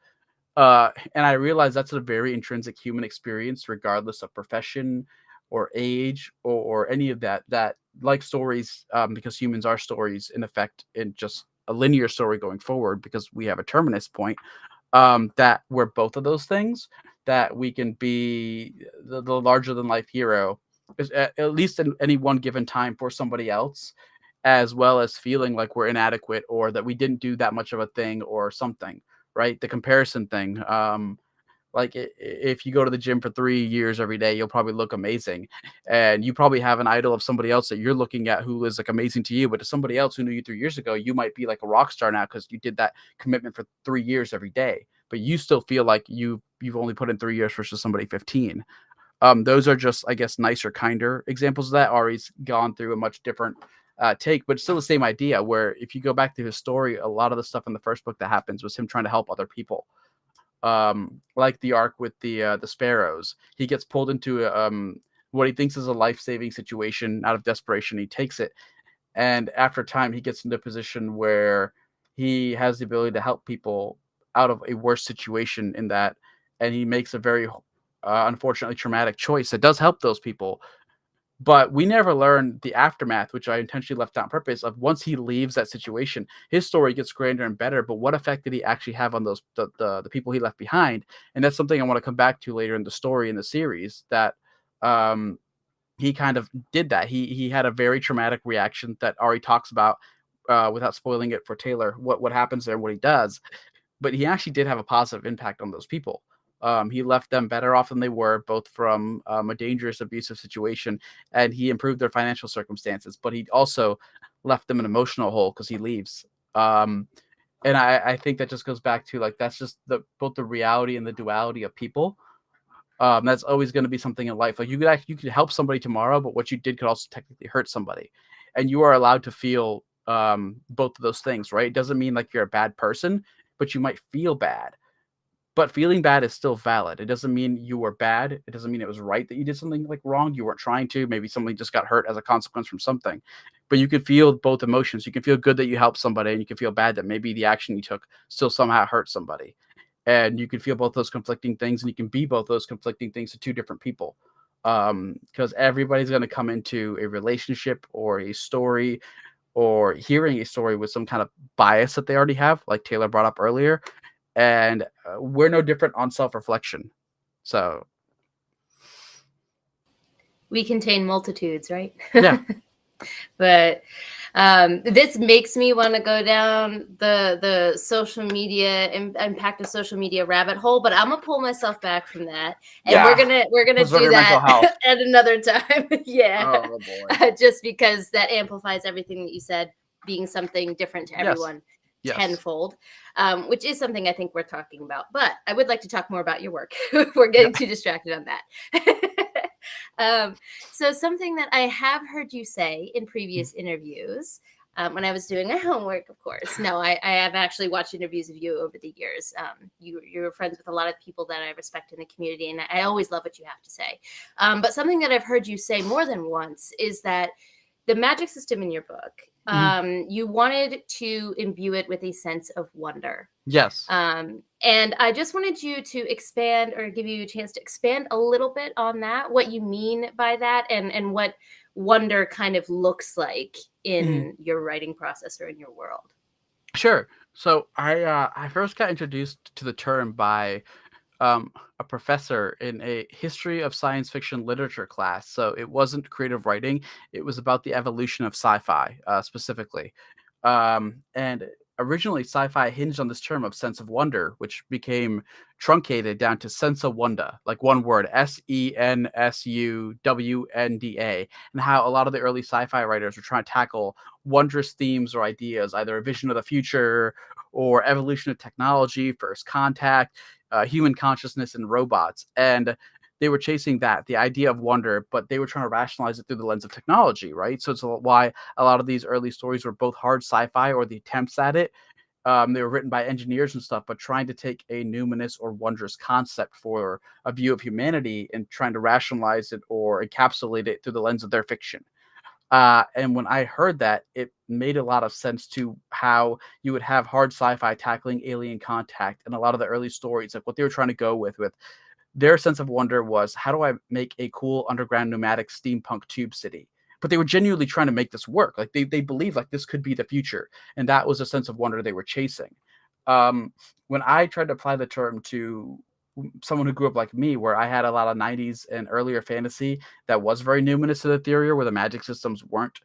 And I realize that's a very intrinsic human experience, regardless of profession or age or any of that. That like stories, because humans are stories in effect, in just a linear story going forward, because we have a terminus point. That we're both of those things. That we can be the larger than life hero, at least in any one given time for somebody else, as well as feeling like we're inadequate or that we didn't do that much of a thing or something, right? The comparison thing. Like if you go to the gym for 3 years every day, you'll probably look amazing, and you probably have an idol of somebody else that you're looking at who is like amazing to you. But to somebody else who knew you 3 years ago, you might be like a rock star now because you did that commitment for 3 years every day. But you still feel like you've only put in 3 years versus somebody 15. Those are just, I guess, nicer, kinder examples of that. Ari's gone through a much different take, but still the same idea. Where if you go back to his story, a lot of the stuff in the first book that happens was him trying to help other people. Like the arc with the sparrows, he gets pulled into what he thinks is a life-saving situation out of desperation. He takes it, and after time, he gets into a position where he has the ability to help people out of a worse situation in that, and he makes a very unfortunately traumatic choice that does help those people. But we never learn the aftermath, which I intentionally left out on purpose, of once he leaves that situation, his story gets grander and better. But what effect did he actually have on those the people he left behind? And that's something I want to come back to later in the story in the series. That he kind of did that. He had a very traumatic reaction that Ari talks about, without spoiling it for Taylor, what happens there and what he does. But he actually did have a positive impact on those people. He left them better off than they were, both from a dangerous, abusive situation, and he improved their financial circumstances. But he also left them an emotional hole because he leaves. And I think that just goes back to, like, that's just both the reality and the duality of people. That's always going to be something in life. Like you could help somebody tomorrow, but what you did could also technically hurt somebody, and you are allowed to feel both of those things, right? It doesn't mean like you're a bad person, but you might feel bad. But feeling bad is still valid. It doesn't mean you were bad. It doesn't mean it was right that you did something like wrong. You weren't trying to. Maybe somebody just got hurt as a consequence from something. But you can feel both emotions. You can feel good that you helped somebody, and you can feel bad that maybe the action you took still somehow hurt somebody. And you can feel both those conflicting things, and you can be both those conflicting things to two different people. Because everybody's going to come into a relationship or a story or hearing a story with some kind of bias that they already have, like Taylor brought up earlier. And we're no different on self-reflection. So we contain multitudes, right? Yeah. But this makes me want to go down the social media impact of social media rabbit hole, but I'm gonna pull myself back from that, and Yeah. we're gonna Preserve do your mental that health. at another time. Yeah. Oh boy. Just because that amplifies everything that you said, being something different to everyone. Yes. Tenfold, which is something I think we're talking about. But I would like to talk more about your work. We're getting too distracted on that. So something that I have heard you say in previous interviews, when I was doing my homework, of course. No, I have actually watched interviews of you over the years. You're friends with a lot of people that I respect in the community, and I always love what you have to say. But something that I've heard you say more than once is that the magic system in your book, you wanted to imbue it with a sense of wonder. Yes. And I just wanted you to expand, or give you a chance to expand a little bit on that, what you mean by that, and what wonder kind of looks like in your writing process or in your world. Sure. So I first got introduced to the term by a professor in a history of science fiction literature class. So it wasn't creative writing. It was about the evolution of sci-fi specifically. And originally sci-fi hinged on this term of sense of wonder, which became truncated down to sensa wunda, like one word, SENSUWNDA, and how a lot of the early sci-fi writers were trying to tackle wondrous themes or ideas, either a vision of the future or evolution of technology, first contact, human consciousness and robots. And they were chasing that, the idea of wonder, but they were trying to rationalize it through the lens of technology, right? So it's why a lot of these early stories were both hard sci-fi, or the attempts at it. They were written by engineers and stuff, but trying to take a numinous or wondrous concept for a view of humanity and trying to rationalize it or encapsulate it through the lens of their fiction. And when I heard that, it made a lot of sense to how you would have hard sci-fi tackling alien contact, and a lot of the early stories, like what they were trying to go with their sense of wonder was, how do I make a cool underground nomadic steampunk tube city? But they were genuinely trying to make this work. Like they believed like this could be the future, and that was a sense of wonder they were chasing. When I tried to apply the term to someone who grew up like me, where I had a lot of 90s and earlier fantasy that was very numinous to the theory, where the magic systems weren't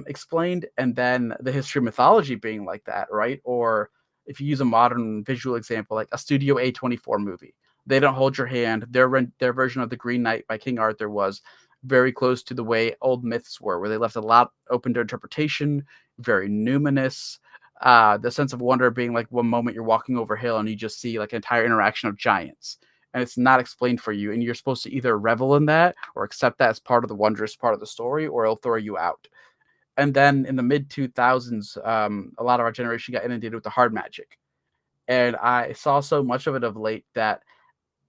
explained, and then the history of mythology being like that, right? Or if you use a modern visual example, like a Studio A24 movie, they don't hold your hand. Their version of the Green Knight by King Arthur was very close to the way old myths were, where they left a lot open to interpretation, very numinous. The sense of wonder being like one moment you're walking over a hill and you just see like an entire interaction of giants, and it's not explained for you, and you're supposed to either revel in that or accept that as part of the wondrous part of the story, or it'll throw you out. And then in the mid 2000s, a lot of our generation got inundated with the hard magic, and I saw so much of it of late that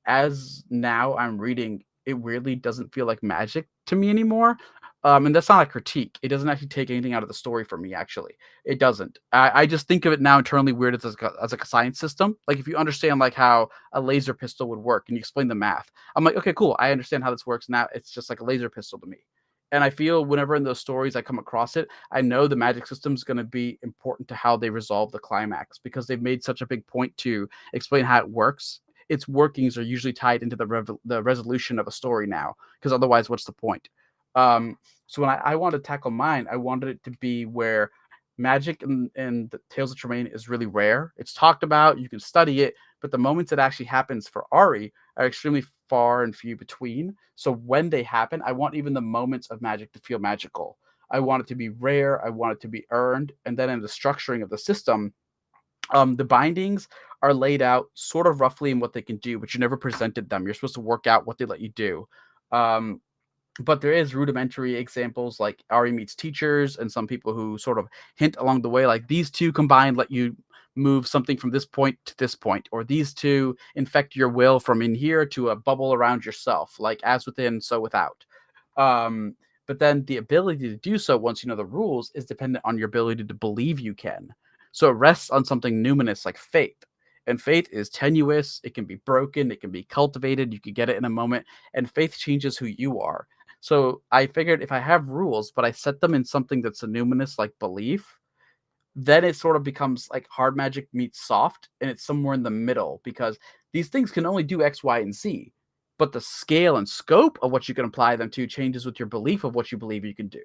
as now I'm reading, it weirdly doesn't feel like magic to me anymore. And that's not a critique. It doesn't actually take anything out of the story for me, actually. It doesn't. I just think of it now internally weird as like a science system. Like if you understand like how a laser pistol would work and you explain the math, I'm like, okay, cool. I understand how this works now. It's just like a laser pistol to me. And I feel whenever in those stories I come across it, I know the magic system is going to be important to how they resolve the climax, because they've made such a big point to explain how it works. Its workings are usually tied into the resolution of a story now, because otherwise, what's the point? So when I wanted to tackle mine, I wanted it to be where magic in the Tales of Tremaine is really rare. It's talked about, you can study it, but the moments it actually happens for Ari are extremely far and few between. So when they happen, I want even the moments of magic to feel magical. I want it to be rare. I want it to be earned. And then in the structuring of the system, the bindings are laid out sort of roughly in what they can do, but you never presented them. You're supposed to work out what they let you do. But there is rudimentary examples like Ari meets teachers, and some people who sort of hint along the way, like these two combined let you move something from this point to this point, or these two infect your will from in here to a bubble around yourself, like as within, so without. But then the ability to do so, once you know the rules, is dependent on your ability to believe you can. So it rests on something numinous like faith. And faith is tenuous. It can be broken. It can be cultivated. You can get it in a moment. And faith changes who you are. So I figured if I have rules, but I set them in something that's a numinous like belief, then it sort of becomes like hard magic meets soft, and it's somewhere in the middle, because these things can only do X, Y, and Z, but the scale and scope of what you can apply them to changes with your belief of what you believe you can do.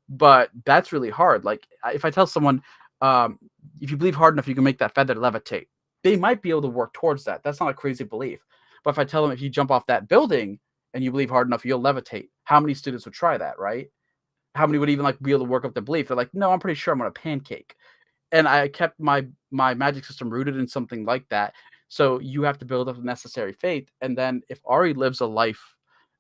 But that's really hard. Like if I tell someone, if you believe hard enough, you can make that feather levitate, they might be able to work towards that. That's not a crazy belief. But if I tell them, if you jump off that building and you believe hard enough, you'll levitate, how many students would try that, right? How many would even like be able to work up the belief? They're like, no, I'm pretty sure I'm going to pancake. And I kept my magic system rooted in something like that. So you have to build up the necessary faith. And then if Ari lives a life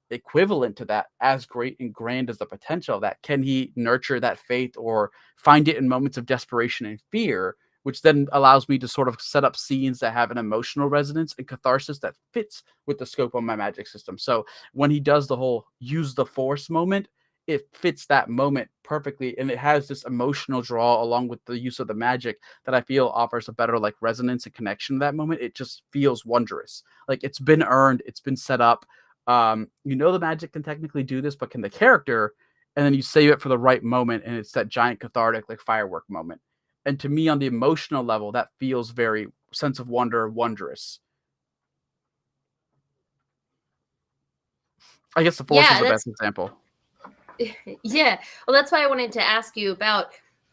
equivalent to that, as great and grand as the potential of that, can he nurture that faith or find it in moments of desperation and fear, which then allows me to sort of set up scenes that have an emotional resonance and catharsis that fits with the scope of my magic system. So when he does the whole use the force moment, it fits that moment perfectly, and it has this emotional draw along with the use of the magic that I feel offers a better like resonance and connection to that moment. It just feels wondrous. Like it's been earned, it's been set up. You know the magic can technically do this, but can the character? And then you save it for the right moment, and it's that giant cathartic like firework moment. And to me, on the emotional level, that feels very sense of wonder, wondrous. I guess the force is the best example. Yeah. Well, that's why I wanted to ask you about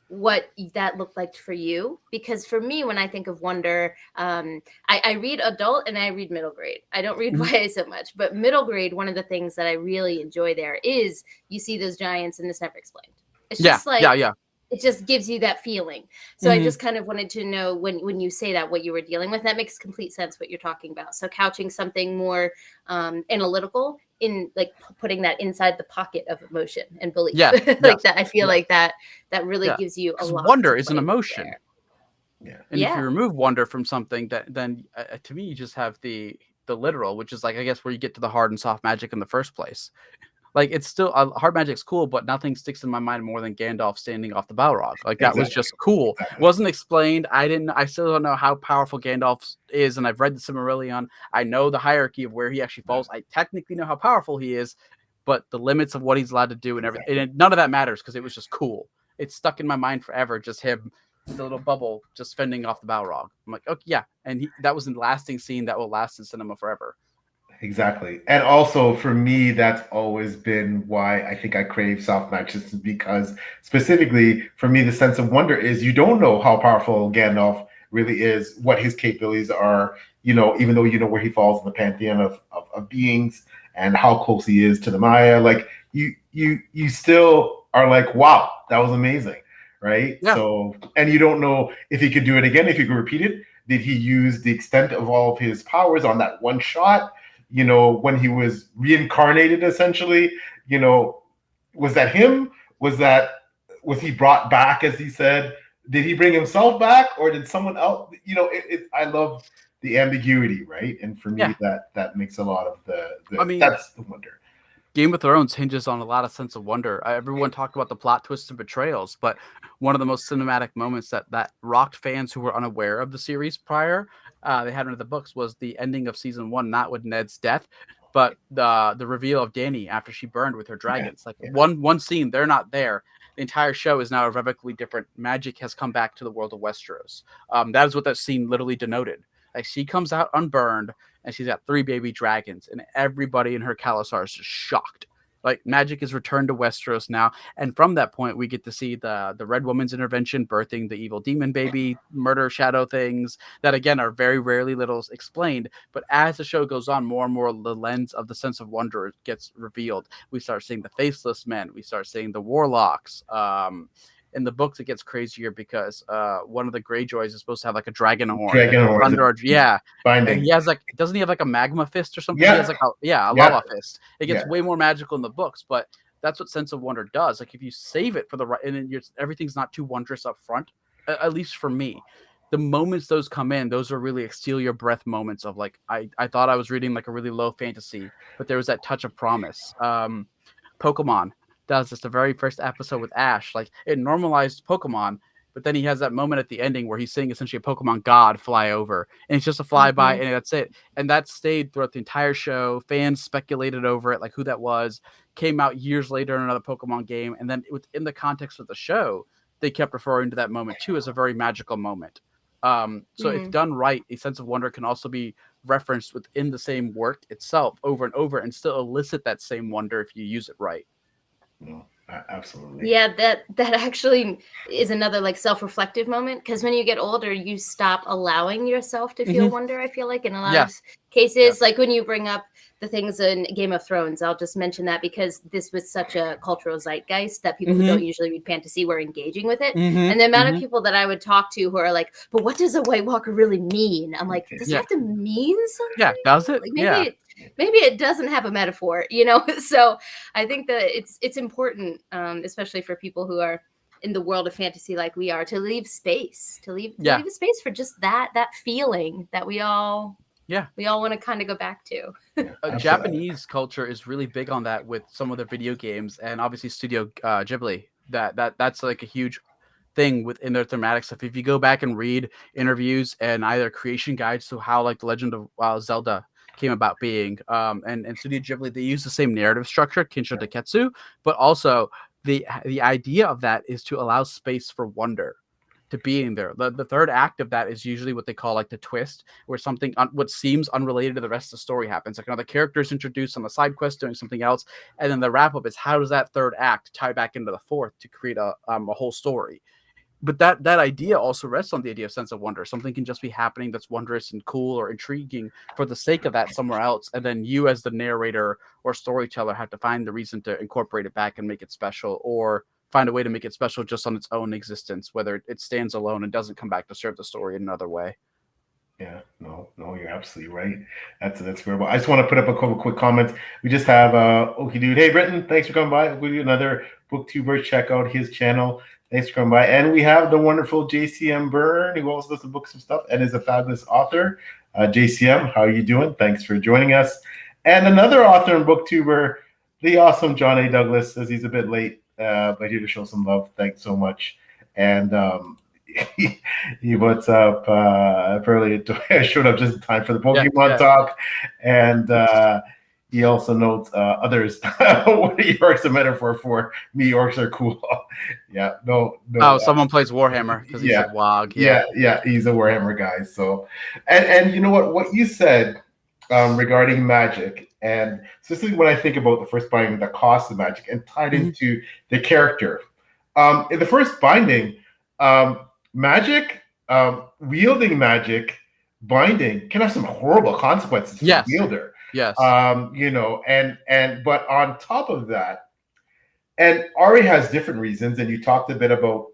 what that looked like for you, because for me, when I think of wonder, I read adult and I read middle grade. I don't read YA so much, but middle grade, one of the things that I really enjoy there is you see those giants and it's never explained. It's just it just gives you that feeling. So I just kind of wanted to know when you say that, what you were dealing with. That makes complete sense what you're talking about. So couching something more analytical in like putting that inside the pocket of emotion and belief. That. I feel like that really gives you a lot. Wonder is an emotion. There. And if you remove wonder from something, then to me, you just have the literal, which is like, I guess, where you get to the hard and soft magic in the first place. Like it's still hard magic's cool, but nothing sticks in my mind more than Gandalf standing off the Balrog. Like that was just cool. It wasn't explained. I still don't know how powerful Gandalf is, and I've read the Silmarillion. I know the hierarchy of where he actually falls. I technically know how powerful he is, but the limits of what he's allowed to do and everything, and none of that matters because it was just cool. It's stuck in my mind forever. Just him, the little bubble, just fending off the Balrog. I'm like, okay, yeah, and that was a lasting scene that will last in cinema forever. Exactly. And also for me, that's always been why I think I crave soft matches, because specifically for me, the sense of wonder is you don't know how powerful Gandalf really is, what his capabilities are, even though you know where he falls in the pantheon of beings and how close he is to the Maya, like you still are like, wow, that was amazing. Right. Yeah. So, and you don't know if he could do it again, if he could repeat it. Did he use the extent of all of his powers on that one shot? When he was reincarnated, essentially, was that him? Was he brought back, as he said? Did he bring himself back, or did someone else? I love the ambiguity, right? And for me, that makes a lot of that's the wonder. Game of Thrones hinges on a lot of sense of wonder. Everyone talked about the plot twists and betrayals, but one of the most cinematic moments that rocked fans who were unaware of the series prior, they had under the books, was the ending of season 1, not with Ned's death, but the reveal of Dany after she burned with her dragons. One scene, they're not there. The entire show is now irrevocably different. Magic has come back to the world of Westeros. That is what that scene literally denoted. Like, she comes out unburned, and she's got 3 baby dragons, and everybody in her Khalasar is just shocked. Like, magic is returned to Westeros now, and from that point, we get to see the Red Woman's intervention birthing the evil demon baby, murder shadow things that, again, are very rarely little explained. But as the show goes on, more and more the lens of the sense of wonder gets revealed. We start seeing the faceless men. We start seeing the warlocks. In the books, it gets crazier because one of the Greyjoys is supposed to have like a dragon horn. Binding. And he has doesn't he have like a magma fist or something? He has like a lava fist. It gets way more magical in the books, but that's what Sense of Wonder does. Like if you save it for the right, and then everything's not too wondrous up front, at least for me. the moments those come in, those are really like steal your breath moments of like, I thought I was reading like a really low fantasy, but there was that touch of promise. Pokemon does this the very first episode with Ash. Like, it normalized Pokemon, but then he has that moment at the ending where he's seeing essentially a Pokemon god fly over, and it's just a flyby, and that's it. And that stayed throughout the entire show. Fans speculated over it, like who that was. Came out years later in another Pokemon game, and then within the context of the show, they kept referring to that moment too as a very magical moment. So if done right, a sense of wonder can also be referenced within the same work itself over and over, and still elicit that same wonder if you use it right. No, absolutely. Yeah, that actually is another like self-reflective moment, because when you get older, you stop allowing yourself to feel wonder. I feel like in a lot of cases, like when you bring up the things in Game of Thrones, I'll just mention that because this was such a cultural zeitgeist that people who don't usually read fantasy were engaging with it. And the amount of people that I would talk to who are like, but what does a White Walker really mean? I'm like, does it have to mean something? Yeah, does it? Like maybe it doesn't have a metaphor, you know? So I think that it's important, especially for people who are in the world of fantasy like we are, to leave space, to leave a space for just that feeling that we all want to kind of go back to. Japanese culture is really big on that with some of their video games, and obviously Studio Ghibli. That's like a huge thing within their thematic stuff. If you go back and read interviews and either creation guides to how like the Legend of Zelda came about being, and Studio Ghibli, they use the same narrative structure, Kinsho Deketsu, but also the idea of that is to allow space for wonder to be in there. The third act of that is usually what they call like the twist, where something what seems unrelated to the rest of the story happens. Like another character is introduced on the side quest doing something else, and then the wrap up is how does that third act tie back into the fourth to create a whole story. But that idea also rests on the idea of sense of wonder. Something can just be happening that's wondrous and cool or intriguing for the sake of that somewhere else, and then you as the narrator or storyteller have to find the reason to incorporate it back and make it special, or find a way to make it special just on its own existence, whether it stands alone and doesn't come back to serve the story in another way. Yeah, no, you're absolutely right. That's incredible. I just want to put up a couple quick comments. We just have Okie Dude. Hey, Britton, thanks for coming by. We'll do another booktuber. Check out his channel. Thanks for coming by. And we have the wonderful JCM Byrne, who also does the books and stuff and is a fabulous author. JCM, how are you doing? Thanks for joining us. And another author and booktuber, the awesome John A. Douglas, says he's a bit late, but here to show some love. Thanks so much. And he what's up early. I showed up just in time for the Pokemon talk, and he also notes others. What are Yorks a metaphor for? Me, orcs are cool. No. Oh, someone plays Warhammer because he's a WOG. Yeah, he's a Warhammer guy. So, and you know what you said regarding magic, and specifically when I think about the first binding, the cost of magic, and tied into the character. In the first binding, magic, wielding magic, binding can have some horrible consequences for the wielder. Yes. But on top of that, and Ari has different reasons, and you talked a bit about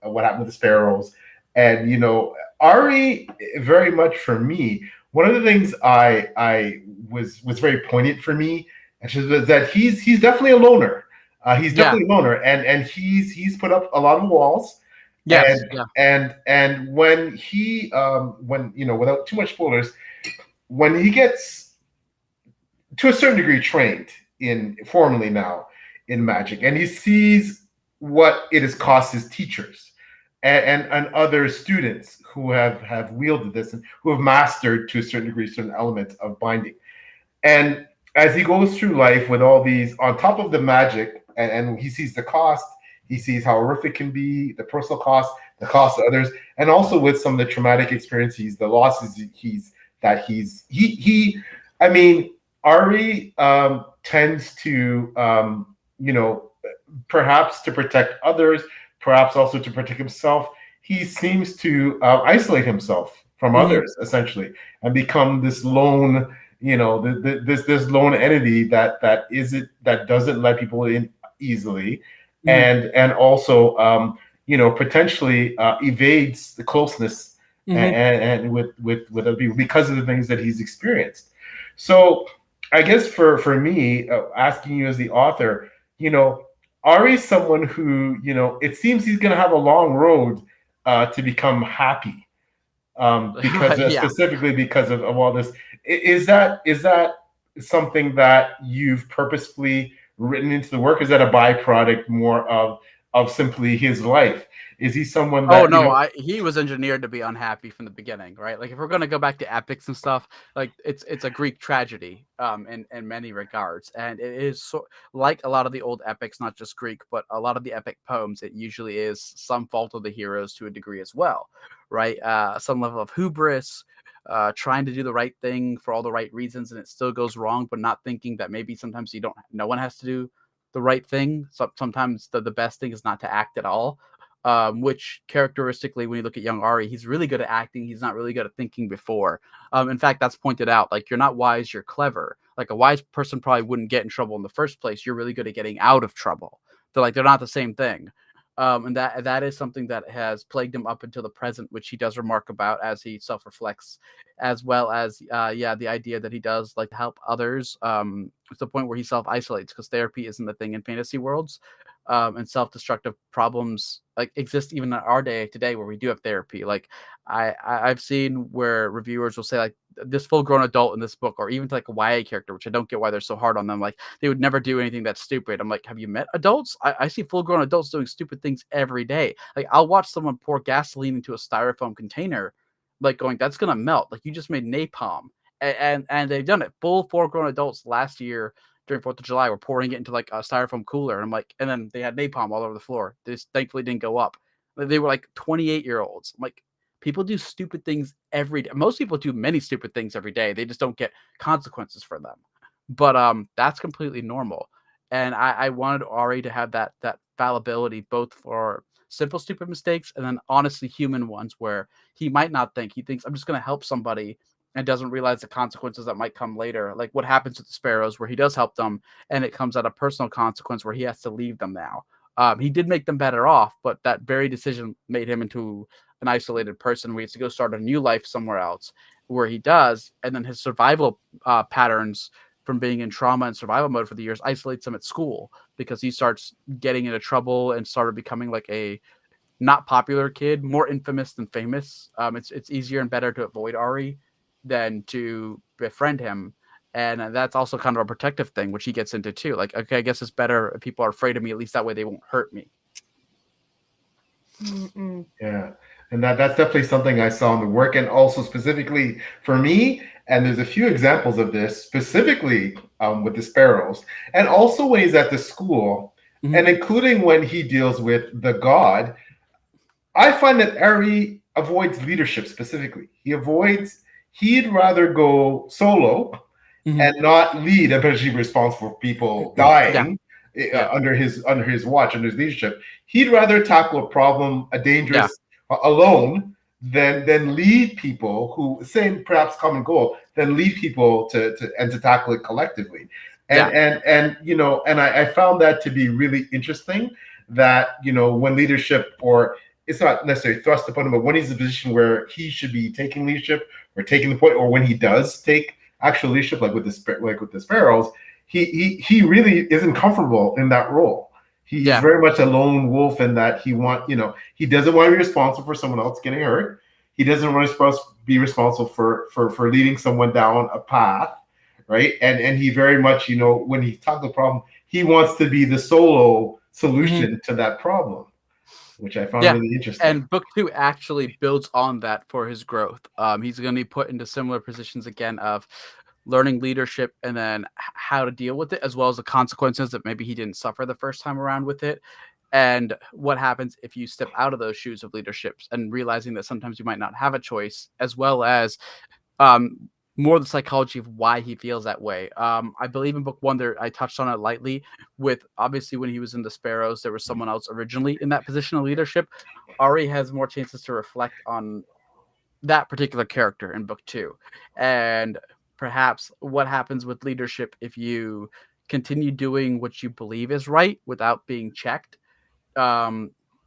what happened with the sparrows, and Ari very much for me. One of the things I was very poignant for me, was that he's definitely a loner. He's definitely a loner, and he's put up a lot of walls. Yes. And when he without too much spoilers, when he gets to a certain degree trained formally now in magic, and he sees what it has cost his teachers and other students who have wielded this and who have mastered to a certain degree certain elements of binding. And as he goes through life with all these on top of the magic, and he sees the cost, he sees how horrific it can be, the personal cost, the cost of others, and also with some of the traumatic experiences, the losses Ari tends to, perhaps to protect others, perhaps also to protect himself. He seems to isolate himself from others, essentially, and become this lone, this lone entity that doesn't let people in easily, and also, potentially evades the closeness and with other people because of the things that he's experienced. So I guess for me, asking you as the author, Ari's someone who, it seems he's going to have a long road to become happy. because Yeah. specifically because of all this. Is that something that you've purposefully written into the work? Is that a byproduct more of simply his life? Is he someone Oh that you no, know? he was engineered to be unhappy from the beginning, right? Like if we're gonna go back to epics and stuff, like it's a Greek tragedy, in many regards, and it is like a lot of the old epics, not just Greek, but a lot of the epic poems. It usually is some fault of the heroes to a degree as well, right? Some level of hubris, trying to do the right thing for all the right reasons, and it still goes wrong, but not thinking that maybe sometimes no one has to do the right thing. Sometimes the best thing is not to act at all, which characteristically, when you look at young Ari, he's really good at acting. He's not really good at thinking before. In fact, that's pointed out. Like, you're not wise, you're clever. Like, a wise person probably wouldn't get in trouble in the first place. You're really good at getting out of trouble. They're not the same thing. And that is something that has plagued him up until the present, which he does remark about as he self-reflects, as well as the idea that he does like to help others, to the point where he self-isolates, because therapy isn't a thing in fantasy worlds, and self-destructive problems like exist even in our day today, where we do have therapy. Like I've seen where reviewers will say like this full-grown adult in this book, or even like a YA character, which I don't get why they're so hard on them. Like they would never do anything that's stupid. I'm like, have you met adults? I see full-grown adults doing stupid things every day. Like I'll watch someone pour gasoline into a styrofoam container, like going, that's gonna melt. Like you just made napalm. And they've done it. Full full-grown adults last year during 4th of July were pouring it into like a styrofoam cooler. And I'm like, and then they had napalm all over the floor. They just thankfully didn't go up. They were like 28-year-olds. I'm like, people do stupid things every day. Most people do many stupid things every day. They just don't get consequences for them. But that's completely normal. And I wanted Ari to have that fallibility, both for simple stupid mistakes and then honestly human ones, where he might not think. He thinks, I'm just going to help somebody, and doesn't realize the consequences that might come later. Like what happens with the sparrows, where he does help them and it comes at a personal consequence where he has to leave them now. He did make them better off, but that very decision made him into an isolated person where he has to go start a new life somewhere else, where he does. And then his survival patterns from being in trauma and survival mode for the years isolates him at school, because he starts getting into trouble and started becoming like a not popular kid, more infamous than famous. It's easier and better to avoid Ari than to befriend him. And that's also kind of a protective thing, which he gets into too. Like, okay, I guess it's better if people are afraid of me, at least that way they won't hurt me. Mm-mm. Yeah, and that's definitely something I saw in the work, and also specifically for me. And there's a few examples of this specifically with the sparrows, and also when he's at the school, and including when he deals with the god. I find that Ari avoids leadership specifically. He'd rather go solo and not lead, especially responsible for people Yeah. dying Yeah. under his watch, under his leadership. He'd rather tackle a problem, a dangerous alone, than lead people who same perhaps common goal, than lead people to tackle it collectively. And you know, and I found that to be really interesting. That you know, when leadership, or it's not necessarily thrust upon him, but when he's in a position where he should be taking leadership or taking the point, or when he does take actual leadership, like with the sparrows, he really isn't comfortable in that role. He's very much a lone wolf in that he doesn't want to be responsible for someone else getting hurt. He doesn't want to be responsible for leading someone down a path, right? And he very much, you know, when he tackles the problem, he wants to be the solo solution to that problem, which I found really interesting. And book 2 actually builds on that for his growth. He's going to be put into similar positions again of learning leadership, and then how to deal with it, as well as the consequences that maybe he didn't suffer the first time around with it. And what happens if you step out of those shoes of leaderships, and realizing that sometimes you might not have a choice, as well as more the psychology of why he feels that way. I believe in book 1 there, I touched on it lightly, with obviously when he was in the Sparrows, there was someone else originally in that position of leadership. Ari has more chances to reflect on that particular character in book 2, and perhaps what happens with leadership if you continue doing what you believe is right without being checked.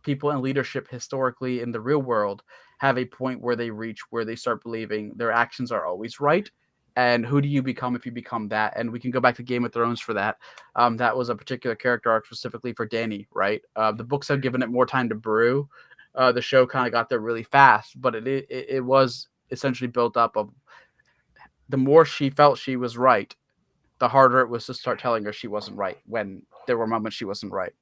People in leadership historically in the real world have a point where they reach where they start believing their actions are always right. And who do you become if you become that? And we can go back to Game of Thrones for that. That was a particular character arc specifically for Dany, right? The books have given it more time to brew, the show kind of got there really fast, but it was essentially built up of the more she felt she was right, the harder it was to start telling her she wasn't right when there were moments she wasn't right.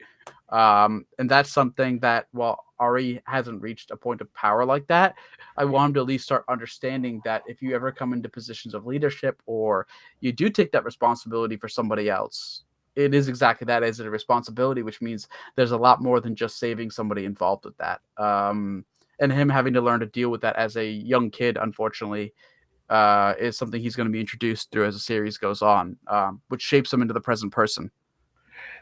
And that's something that, while Ari hasn't reached a point of power like that, I want him to at least start understanding that if you ever come into positions of leadership or you do take that responsibility for somebody else, it is exactly that, as a responsibility, which means there's a lot more than just saving somebody involved with that. And him having to learn to deal with that as a young kid, unfortunately, is something he's going to be introduced through as the series goes on, which shapes him into the present person.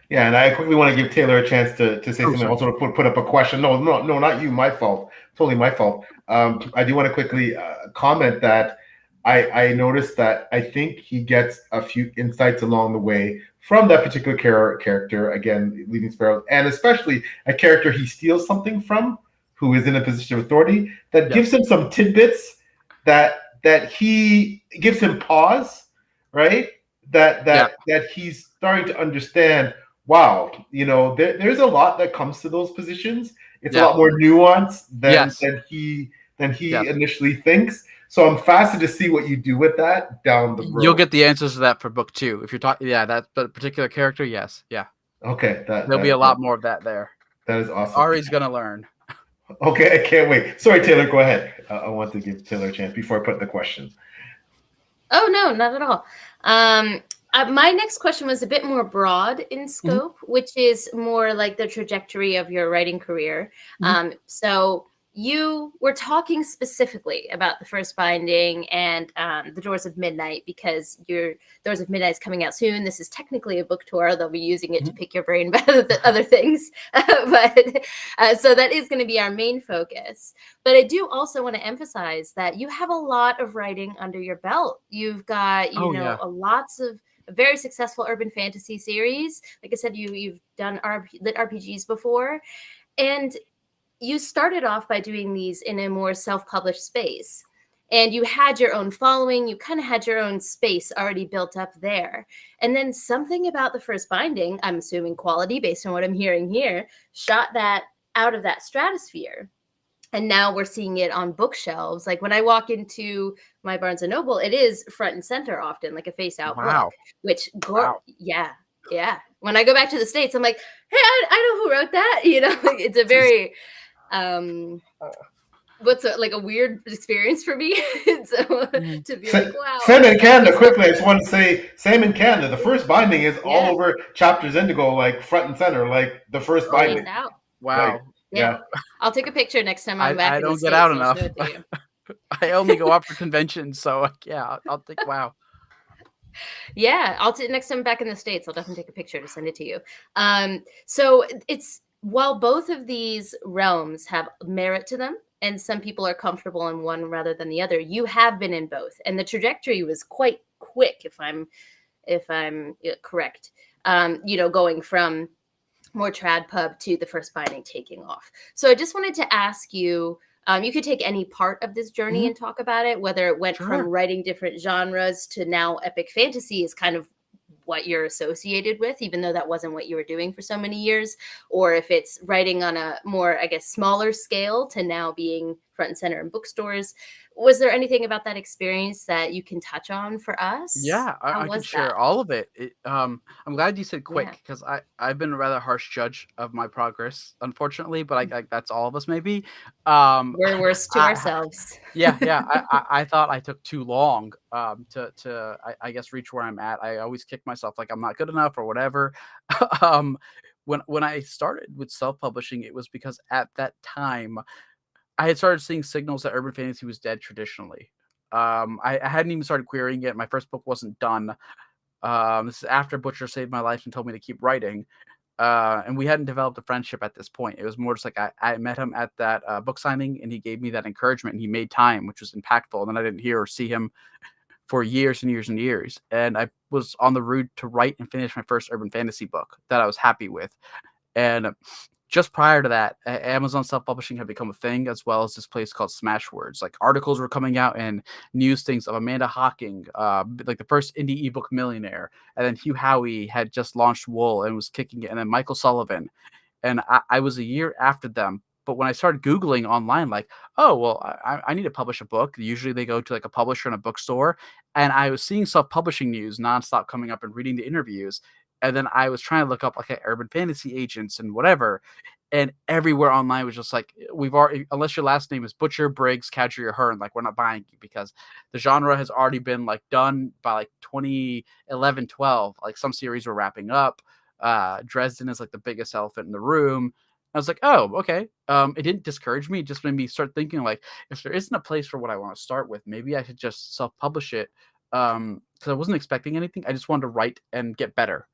Yeah, and I quickly want to give Taylor a chance to say something. Sorry. Also to put up a question. No, not you. My fault. Totally my fault. I do want to quickly comment that I noticed that I think he gets a few insights along the way from that particular character, again, Leading Sparrow, and especially a character he steals something from, who is in a position of authority, that gives him some tidbits that he gives him pause, right? That he's starting to understand. Wow, there's a lot that comes to those positions. It's a lot more nuanced than he initially thinks. So I'm fascinated to see what you do with that down the road. You'll get the answers to that for book 2. If you're talking, that particular character, yes, yeah. Okay, there'll be a lot more of that there. That is awesome. Ari's gonna learn. Okay, I can't wait. Sorry, Taylor, go ahead. I want to give Taylor a chance before I put the question. Oh no, not at all. My next question was a bit more broad in scope, which is more like the trajectory of your writing career. So you were talking specifically about the first binding and the Doors of Midnight, because your Doors of Midnight is coming out soon. This is technically a book tour. They'll be using it to pick your brain about the other things. So that is going to be our main focus. But I do also want to emphasize that you have a lot of writing under your belt. You've got, lots of very successful urban fantasy series. Like I said, you've done LitRPGs before. And you started off by doing these in a more self-published space, and you had your own following. You kind of had your own space already built up there. And then something about the first binding, I'm assuming quality based on what I'm hearing here, shot that out of that stratosphere. And now we're seeing it on bookshelves. Like when I walk into my Barnes & Noble, it is front and center often, like a face-out book, which, yeah. When I go back to the States, I'm like, hey, I know who wrote that. It's a very... like a weird experience for me. So to be like, wow. Same in Canada, quickly, I just want to say, same in Canada. The first binding is all over Chapters Indigo, like front and center, like the first binding. Out. Wow. Like, yeah. I'll take a picture next time I'm back. I don't get out enough. I only go out for conventions, so I'll think, wow. Yeah, next time I'm back in the States, I'll definitely take a picture to send it to you. So it's, while both of these realms have merit to them, and some people are comfortable in one rather than the other, you have been in both, and the trajectory was quite quick, if I'm correct. Going from more trad pub to the first binding taking off. So I just wanted to ask you. You could take any part of this journey and talk about it, whether it went from writing different genres to now epic fantasy is kind of what you're associated with, even though that wasn't what you were doing for so many years, or if it's writing on a more, I guess, smaller scale to now being front and center in bookstores. Was there anything about that experience that you can touch on for us? Yeah, I can share all of it. I'm glad you said quick, because I've been a rather harsh judge of my progress, unfortunately, but I that's all of us maybe. We're worse to ourselves. I thought I took too long to I guess reach where I'm at. I always kick myself like I'm not good enough or whatever. When I started with self-publishing, it was because at that time I had started seeing signals that urban fantasy was dead traditionally. I hadn't even started querying it. My first book wasn't done. This is after Butcher saved my life and told me to keep writing. And we hadn't developed a friendship at this point. It was more just like I met him at that book signing, and he gave me that encouragement, and he made time, which was impactful. And then I didn't hear or see him for years and years and years. And I was on the road to write and finish my first urban fantasy book that I was happy with. And just prior to that, Amazon self-publishing had become a thing, as well as this place called Smashwords. Like articles were coming out and news things of Amanda Hocking, like the first indie ebook millionaire. And then Hugh Howey had just launched Wool and was kicking it. And then Michael Sullivan. And I was a year after them, But when I started Googling online, like, oh, well, I need to publish a book. Usually they go to like a publisher in a bookstore. And I was seeing self-publishing news nonstop coming up and reading the interviews. And then I was trying to look up like urban fantasy agents and whatever. And everywhere online was just like, we've already, unless your last name is Butcher, Briggs, Cadry, or Hearn, like we're not buying you, because the genre has already been like done by like 2011, 12. Like some series were wrapping up. Dresden is like the biggest elephant in the room. I was like, oh, okay. It didn't discourage me. It just made me start thinking like, if there isn't a place for what I want to start with, maybe I should just self-publish it. Because I wasn't expecting anything. I just wanted to write and get better.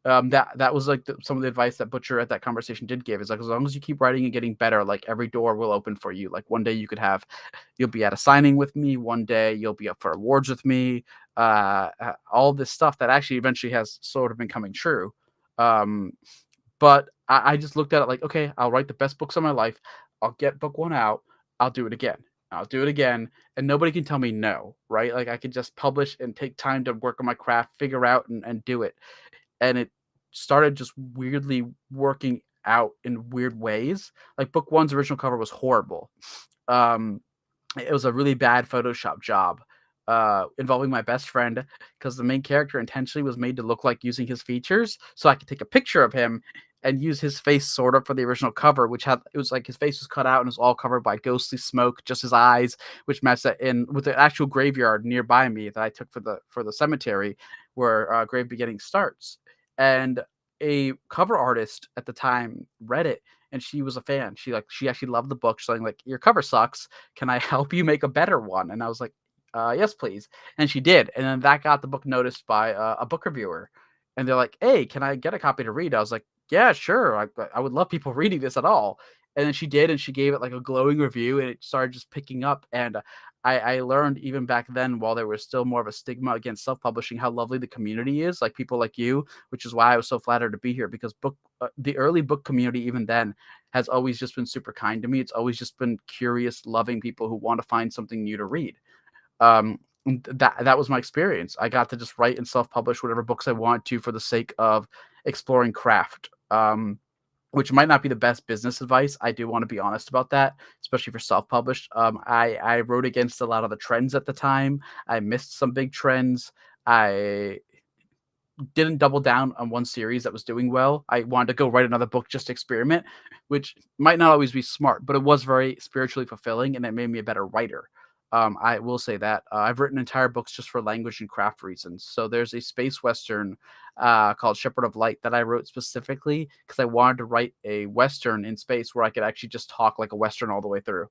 That was like some of the advice that Butcher at that conversation did give. Is like, as long as you keep writing and getting better, like every door will open for you. Like one day you'll be at a signing with me. One day you'll be up for awards with me. All this stuff that actually eventually has sort of been coming true. But I just looked at it like, okay, I'll write the best books of my life. I'll get book one out. I'll do it again. I'll do it again. And nobody can tell me no, right? Like I could just publish and take time to work on my craft, figure out and do it. And it started just weirdly working out in weird ways. Like book one's original cover was horrible. It was a really bad Photoshop job involving my best friend, because the main character intentionally was made to look like using his features, so I could take a picture of him and use his face sort of for the original cover, it was like his face was cut out and it was all covered by ghostly smoke, just his eyes, which matched that in with the actual graveyard nearby me that I took for the cemetery where Grave Beginning starts. And a cover artist at the time read it and she was a fan. She actually loved the book. She's like, your cover sucks. Can I help you make a better one? And I was like, yes, please. And she did. And then that got the book noticed by a book reviewer. And they're like, hey, can I get a copy to read? I was like, yeah, sure. I would love people reading this at all. And then she did, and she gave it like a glowing review, and it started just picking up. And I learned even back then, while there was still more of a stigma against self-publishing, how lovely the community is, like people like you, which is why I was so flattered to be here, because the early book community, even then, has always just been super kind to me. It's always just been curious, loving people who want to find something new to read. That was my experience. I got to just write and self-publish whatever books I wanted to for the sake of exploring craft. Which might not be the best business advice. I do want to be honest about that, especially for self-published. I wrote against a lot of the trends at the time. I missed some big trends. I didn't double down on one series that was doing well. I wanted to go write another book just to experiment, which might not always be smart, but it was very spiritually fulfilling, and it made me a better writer. I will say that I've written entire books just for language and craft reasons. So there's a space western called Shepherd of Light that I wrote specifically because I wanted to write a western in space where I could actually just talk like a western all the way through.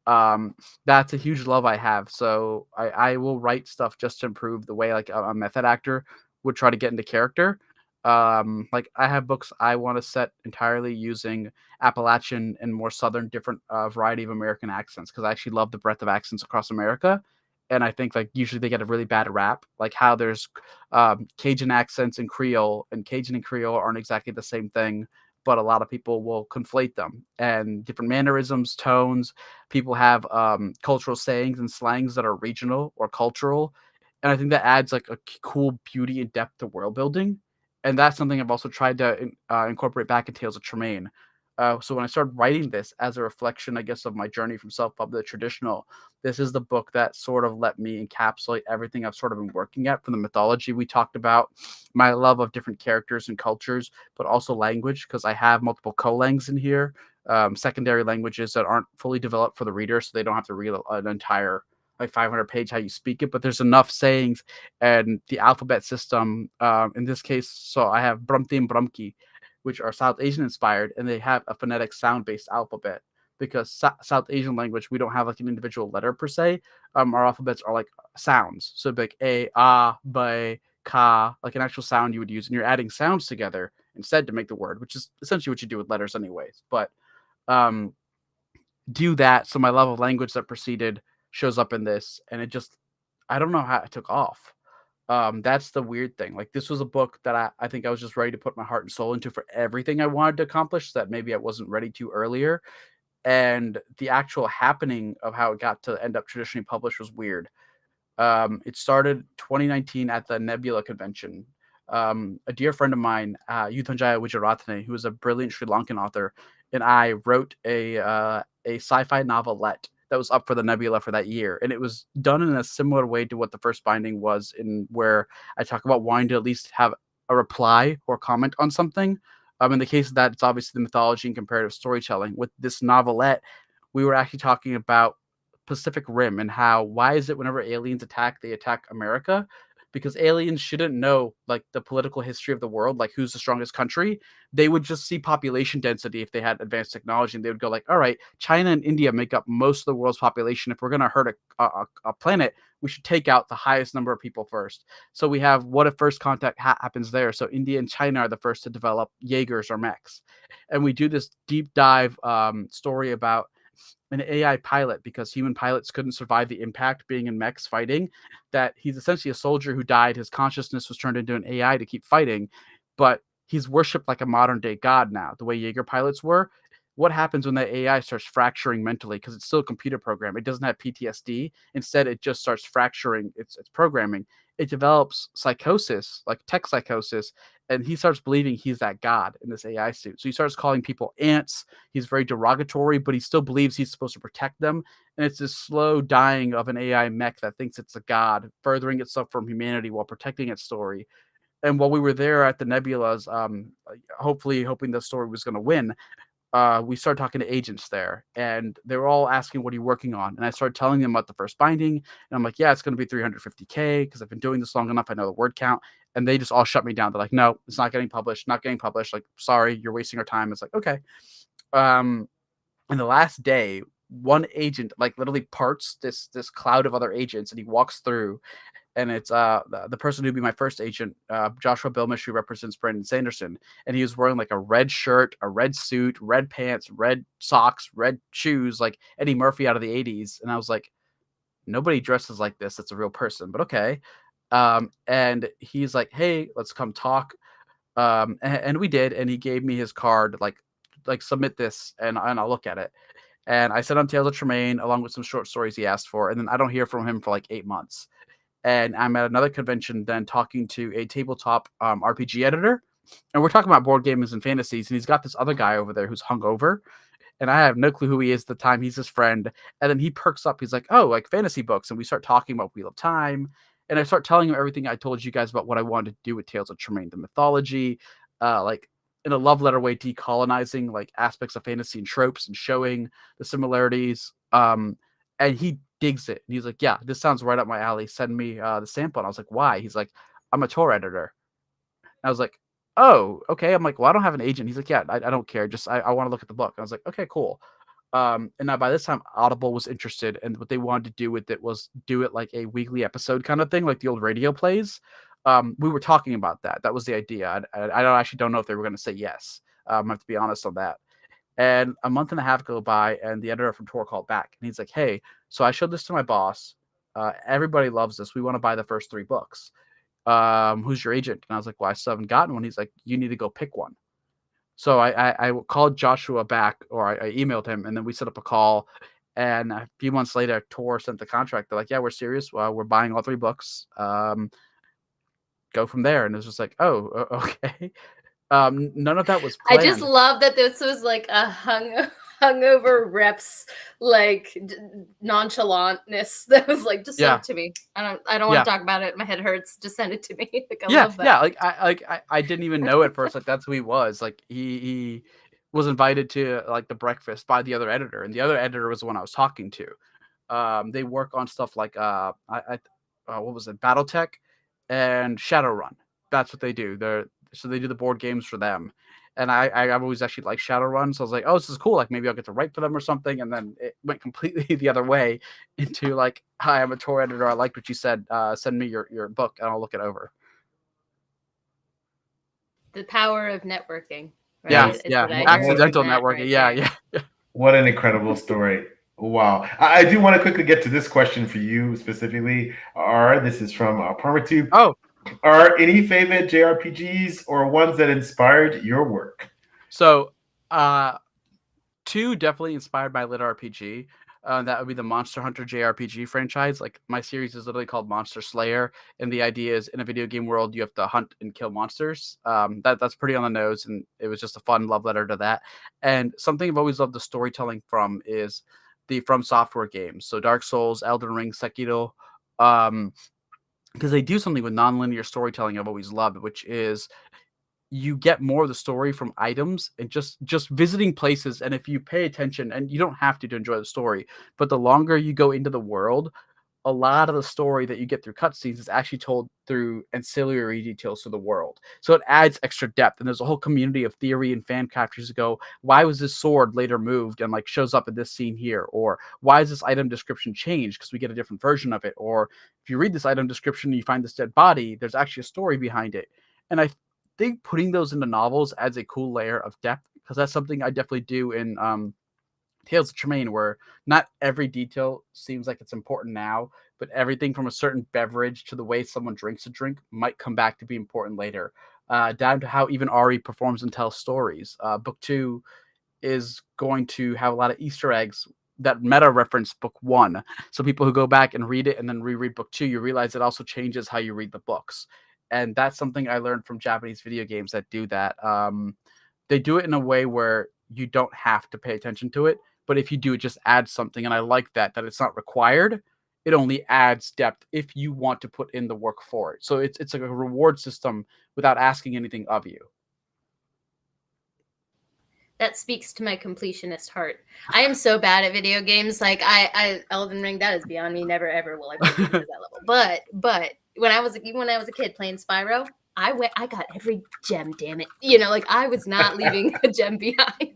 That's a huge love I have. So I will write stuff just to improve the way like a method actor would try to get into character. Like I have books I want to set entirely using Appalachian and more Southern, different variety of American accents, because I actually love the breadth of accents across America. And I think like usually they get a really bad rap, like how there's Cajun accents and Creole, and Cajun and Creole aren't exactly the same thing, but a lot of people will conflate them, and different mannerisms, tones. People have cultural sayings and slangs that are regional or cultural. And I think that adds like a cool beauty and depth to world building. And that's something I've also tried to incorporate back in Tales of Tremaine. So when I started writing this as a reflection, I guess, of my journey from self-pub to traditional, this is the book that sort of let me encapsulate everything I've sort of been working at, from the mythology we talked about, my love of different characters and cultures, but also language, because I have multiple colangs in here, secondary languages that aren't fully developed for the reader, so they don't have to read an entire like 500 page how you speak it, but there's enough sayings and the alphabet system. In this case, so I have Brumti and Brumki, which are South Asian inspired, and they have a phonetic sound based alphabet, because South Asian language, we don't have like an individual letter per se. Our alphabets are like sounds. So like a, ba, ka, like an actual sound you would use, and you're adding sounds together instead to make the word, which is essentially what you do with letters anyways. But do that. So my love of language that preceded shows up in this, and it just, I don't know how it took off. That's the weird thing. Like this was a book that I think I was just ready to put my heart and soul into for everything I wanted to accomplish that maybe I wasn't ready to earlier. And the actual happening of how it got to end up traditionally published was weird. It started 2019 at the Nebula convention. a dear friend of mine, Yuthunjaya Wijeratne, who is a brilliant Sri Lankan author, and I wrote a sci-fi novelette that was up for the Nebula for that year, and it was done in a similar way to what the first binding was, in where I talk about wanting to at least have a reply or comment on something. In the case of that, it's obviously the mythology and comparative storytelling. With this novelette, we were actually talking about Pacific Rim and how, why is it whenever aliens attack, they attack America? Because aliens shouldn't know like the political history of the world, like who's the strongest country. They would just see population density if they had advanced technology, and they would go like, all right, China and India make up most of the world's population. If we're going to hurt a planet, we should take out the highest number of people first. So we have, what if first contact happens there? So India and China are the first to develop Jaegers or mechs. And we do this deep dive story about an AI pilot, because human pilots couldn't survive the impact being in mechs fighting, that he's essentially a soldier who died. His consciousness was turned into an AI to keep fighting, but he's worshipped like a modern day god now, the way Jaeger pilots were. What happens when that AI starts fracturing mentally? Because it's still a computer program. It doesn't have PTSD. Instead, it just starts fracturing its programming. It develops psychosis, like tech psychosis, and he starts believing he's that god in this AI suit. So he starts calling people ants. He's very derogatory, but he still believes he's supposed to protect them. And it's this slow dying of an AI mech that thinks it's a god, furthering itself from humanity while protecting its story. And while we were there at the Nebulas, hopefully hoping the story was going to win, we started talking to agents there, and they were all asking, what are you working on? And I started telling them about the first binding, and I'm like, yeah, it's going to be 350K, because I've been doing this long enough. I know the word count. And they just all shut me down. They're like, no, it's not getting published, not getting published. Like, sorry, you're wasting our time. It's like, okay. And the last day, one agent like literally parts this cloud of other agents, and he walks through, and it's the person who'd be my first agent, Joshua Bilmish, who represents Brandon Sanderson, and he was wearing like a red shirt, a red suit, red pants, red socks, red shoes, like Eddie Murphy out of the 80s. And I was like, nobody dresses like this. It's a real person, but okay. And he's like, hey, let's come talk. And we did, and he gave me his card, like submit this, and I'll look at it. And I sent on Tales of Tremaine along with some short stories he asked for, and then I don't hear from him for like 8 months. And I'm at another convention then talking to a tabletop RPG editor, and we're talking about board games and fantasies, and he's got this other guy over there who's hungover, and I have no clue who he is at the time. He's his friend, and then he perks up. He's like, oh, like fantasy books, and we start talking about Wheel of Time, and I start telling him everything I told you guys about what I wanted to do with Tales of Tremaine, the mythology, like in a love letter way, decolonizing like aspects of fantasy and tropes and showing the similarities. And he digs it. And he's like, yeah, this sounds right up my alley. Send me the sample. And I was like, why? He's like, I'm a tour editor. And I was like, oh, okay. I'm like, well, I don't have an agent. He's like, yeah, I don't care. Just I want to look at the book. And I was like, okay, cool. And now by this time, Audible was interested, and what they wanted to do with it was do it like a weekly episode kind of thing, like the old radio plays. We were talking about that. That was the idea. I actually don't know if they were going to say yes. I have to be honest on that. And a month and a half go by, and the editor from Tor called back, and he's like, hey, so I showed this to my boss. Everybody loves this. We want to buy the first 3 books. Who's your agent? And I was like, well, I still haven't gotten one. He's like, you need to go pick one. So I called Joshua back, or I emailed him, and then we set up a call. And a few months later, Tor sent the contract. They're like, yeah, we're serious. We're buying all 3 books. Go from there. And it was just like, oh, okay. None of that was planned. I just love that this was like a hungover reps, like nonchalantness that was like, just send it to me. I don't want to talk about it. My head hurts. Just send it to me. Like, I love that. Yeah. I didn't even know at first. Like, that's who he was. Like, he was invited to like the breakfast by the other editor, and the other editor was the one I was talking to. They work on stuff like what was it, BattleTech and Shadowrun. That's what they do. So they do the board games for them. And I've always actually liked Shadowrun. So I was like, oh, this is cool. Like, maybe I'll get to write for them or something. And then it went completely the other way into like, hi, I'm a tour editor. I liked what you said. Send me your book and I'll look it over. The power of networking. Right? Yeah. Accidental networking. Right. Yeah. What an incredible story. Wow. I do want to quickly get to this question for you specifically. This is from Permatube. Oh. Are any favorite JRPGs or ones that inspired your work? So, 2 definitely inspired by LitRPG. That would be the Monster Hunter JRPG franchise. Like my series is literally called Monster Slayer, and the idea is in a video game world you have to hunt and kill monsters. That's pretty on the nose, and it was just a fun love letter to that. And something I've always loved the storytelling from is the From Software games. So Dark Souls, Elden Ring, Sekiro, because they do something with nonlinear storytelling I've always loved, which is you get more of the story from items and just visiting places. And if you pay attention, and you don't have to enjoy the story, but the longer you go into the world, a lot of the story that you get through cutscenes is actually told through ancillary details to the world. So it adds extra depth. And there's a whole community of theory and fan captures to go, why was this sword later moved and like shows up in this scene here? Or why is this item description changed? Because we get a different version of it. Or if you read this item description and you find this dead body, there's actually a story behind it. And I think putting those into novels adds a cool layer of depth, because that's something I definitely do in Tales of Tremaine, where not every detail seems like it's important now, but everything from a certain beverage to the way someone drinks a drink might come back to be important later, down to how even Ari performs and tells stories. Book 2 is going to have a lot of Easter eggs that meta reference book 1. So people who go back and read it and then reread book 2, you realize it also changes how you read the books. And that's something I learned from Japanese video games that do that. They do it in a way where you don't have to pay attention to it, but if you do, it just adds something. And I like that it's not required. It only adds depth if you want to put in the work for it. So it's like a reward system without asking anything of you. That speaks to my completionist heart. I am so bad at video games. Like I Elden Ring, that is beyond me. Never ever will I play to that level. But when I was a kid playing Spyro, I got every gem, damn it. Like I was not leaving a gem behind.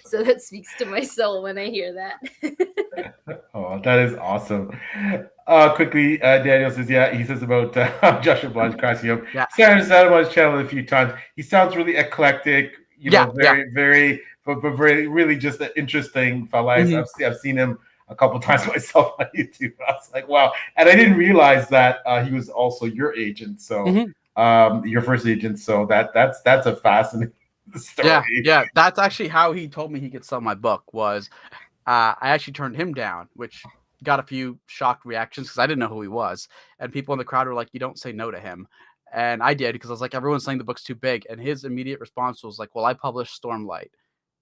So that speaks to my soul when I hear that. Oh, that is awesome. Quickly, Daniel says, yeah, he says about Joshua Blanche crashing him. Yeah. Sarah's channel a few times. He sounds really eclectic, very, but very, really just an interesting fella. Mm-hmm. I've seen him a couple times myself on YouTube. I was like, wow. And I didn't realize that he was also your agent. So your first agent. So that's a fascinating story. Yeah. That's actually how he told me he could sell my book was I actually turned him down, which got a few shocked reactions because I didn't know who he was. And people in the crowd were like, you don't say no to him. And I did, because I was like, everyone's saying the book's too big. And his immediate response was like, well, I published Stormlight.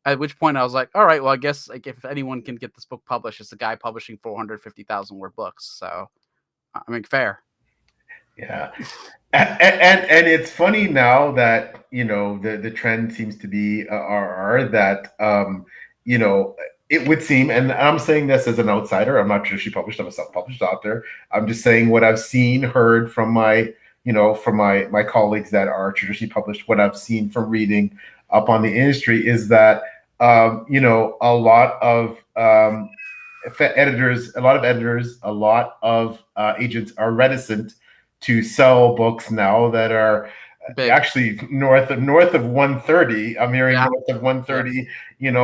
At which point I was like, all right, well, I guess like if anyone can get this book published, it's the guy publishing 450,000 word books. So, I mean, fair. Yeah. And it's funny now that, the trend seems to be that, it would seem, and I'm saying this as an outsider, I'm not traditionally published, I'm a self-published author. I'm just saying what I've seen, heard from my colleagues that are traditionally published, what I've seen from reading up on the industry is that, a lot of editors, a lot of agents are reticent to sell books now that are big. Actually north of 130. I'm hearing north of 130. And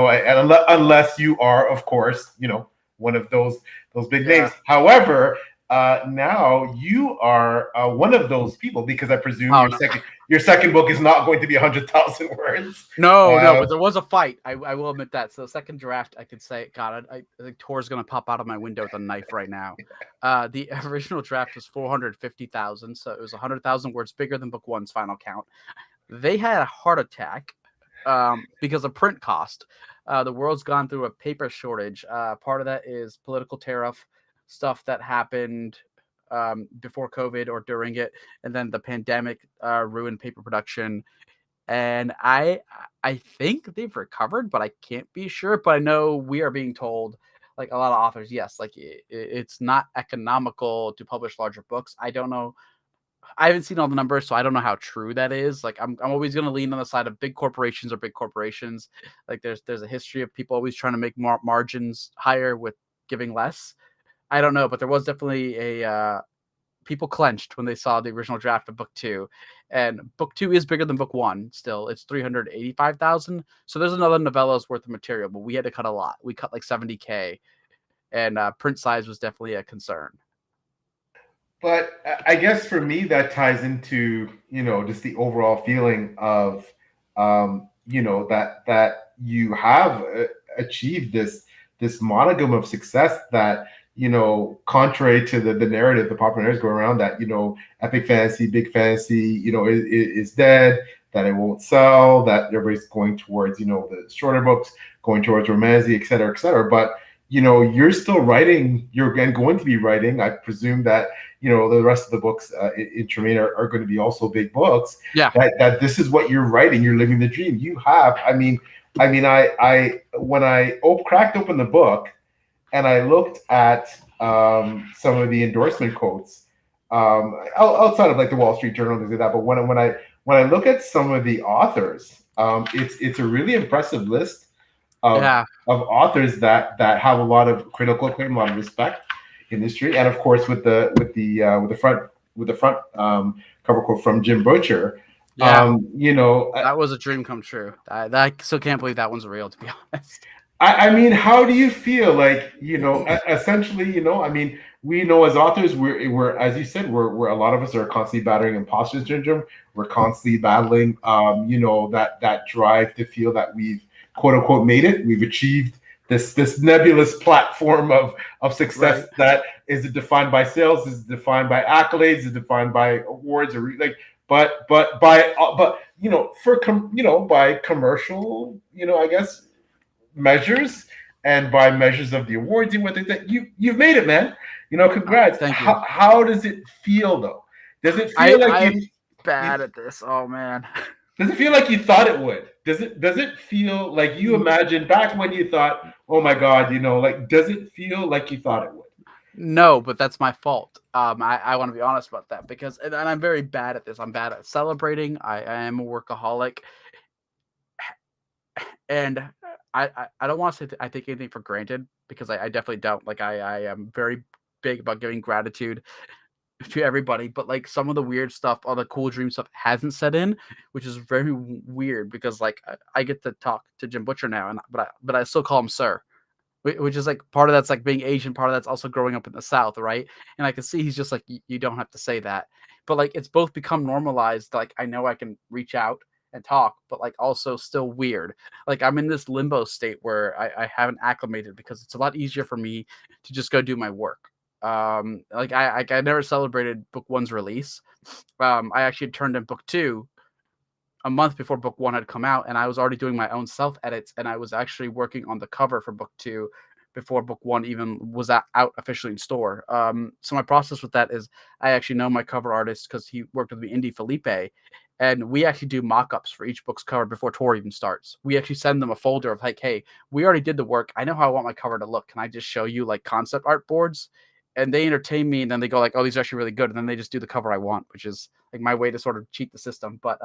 unless you are, of course, one of those big names. However, now you are one of those people, because I presume your second book is not going to be 100,000 words. No, but there was a fight. I will admit that. So the second draft, I could say, God, I think Tor's going to pop out of my window with a knife right now. The original draft was 450,000, so it was 100,000 words bigger than book 1's final count. They had a heart attack because of print cost. The world's gone through a paper shortage. Part of that is political tariff stuff that happened before COVID or during it, and then the pandemic ruined paper production. And I think they've recovered, but I can't be sure. But I know we are being told, like a lot of authors, yes, like it's not economical to publish larger books. I don't know. I haven't seen all the numbers, so I don't know how true that is. Like I'm always going to lean on the side of big corporations. Like there's a history of people always trying to make more margins higher with giving less. I don't know, but there was definitely people clenched when they saw the original draft of book 2, and book 2 is bigger than book 1. Still, it's 385,000. So there's another novella's worth of material, but we had to cut a lot. We cut like 70K, and print size was definitely a concern. But I guess for me, that ties into, just the overall feeling of, that you have achieved this this monogam of success that, contrary to the narrative, the popular narrative going around that, epic fantasy, big fantasy, is dead, that it won't sell, that everybody's going towards, the shorter books, going towards romance, et cetera, et cetera. But, you're still writing, you're again going to be writing. I presume that, the rest of the books in Tremaine are going to be also big books. Yeah. That this is what you're writing. You're living the dream. You have, I when I cracked open the book and I looked at some of the endorsement quotes, outside of like the Wall Street Journal, things like that. But when I look at some of the authors, it's a really impressive list of authors that have a lot of critical acclaim, a lot of respect in history, and of course with the front cover quote from Jim Butcher. That was a dream come true. I still can't believe that one's real, to be honest. I mean, how do you feel? Like, essentially, we know as authors, we're as you said, we're a lot of us are constantly battling imposter syndrome. We're constantly battling, that drive to feel that we've quote unquote made it. We've achieved this nebulous platform of success, right, that is defined by sales, is defined by accolades, is defined by awards, or but by commercial, I guess, measures, and by measures of the awards and what they think, you've made it, man. Congrats. Thank you. How does it feel though? Does it feel I'm bad at this? Oh man. Does it feel like you thought it would? Does it feel like you imagined back when you thought, oh my God, does it feel like you thought it would? No, but that's my fault. I want to be honest about that, because and I'm very bad at this. I'm bad at celebrating. I am a workaholic, and I don't want to say I take anything for granted, because I definitely don't. Like I am very big about giving gratitude to everybody, but like some of the weird stuff, all the cool dream stuff hasn't set in, which is very weird, because like I get to talk to Jim Butcher now, but I still call him sir, which is like part of that's like being Asian, part of that's also growing up in the South, right? And I can see he's just like, you don't have to say that, but like it's both become normalized. Like I know I can reach out and talk, but like also still weird. Like I'm in this limbo state where I haven't acclimated, because it's a lot easier for me to just go do my work. Like I never celebrated book one's release. I actually turned in book two a month before book one had come out, and I was already doing my own self edits, and I was actually working on the cover for book two before book one even was out officially in store. So my process with that is I actually know my cover artist, because he worked with me, Indy Felipe, and we actually do mock-ups for each book's cover before tour even starts. We actually send them a folder of like, hey, we already did the work. I know how I want my cover to look. Can I just show you like concept art boards? And they entertain me, and then they go like, oh, these are actually really good. And then they just do the cover I want, which is like my way to sort of cheat the system. But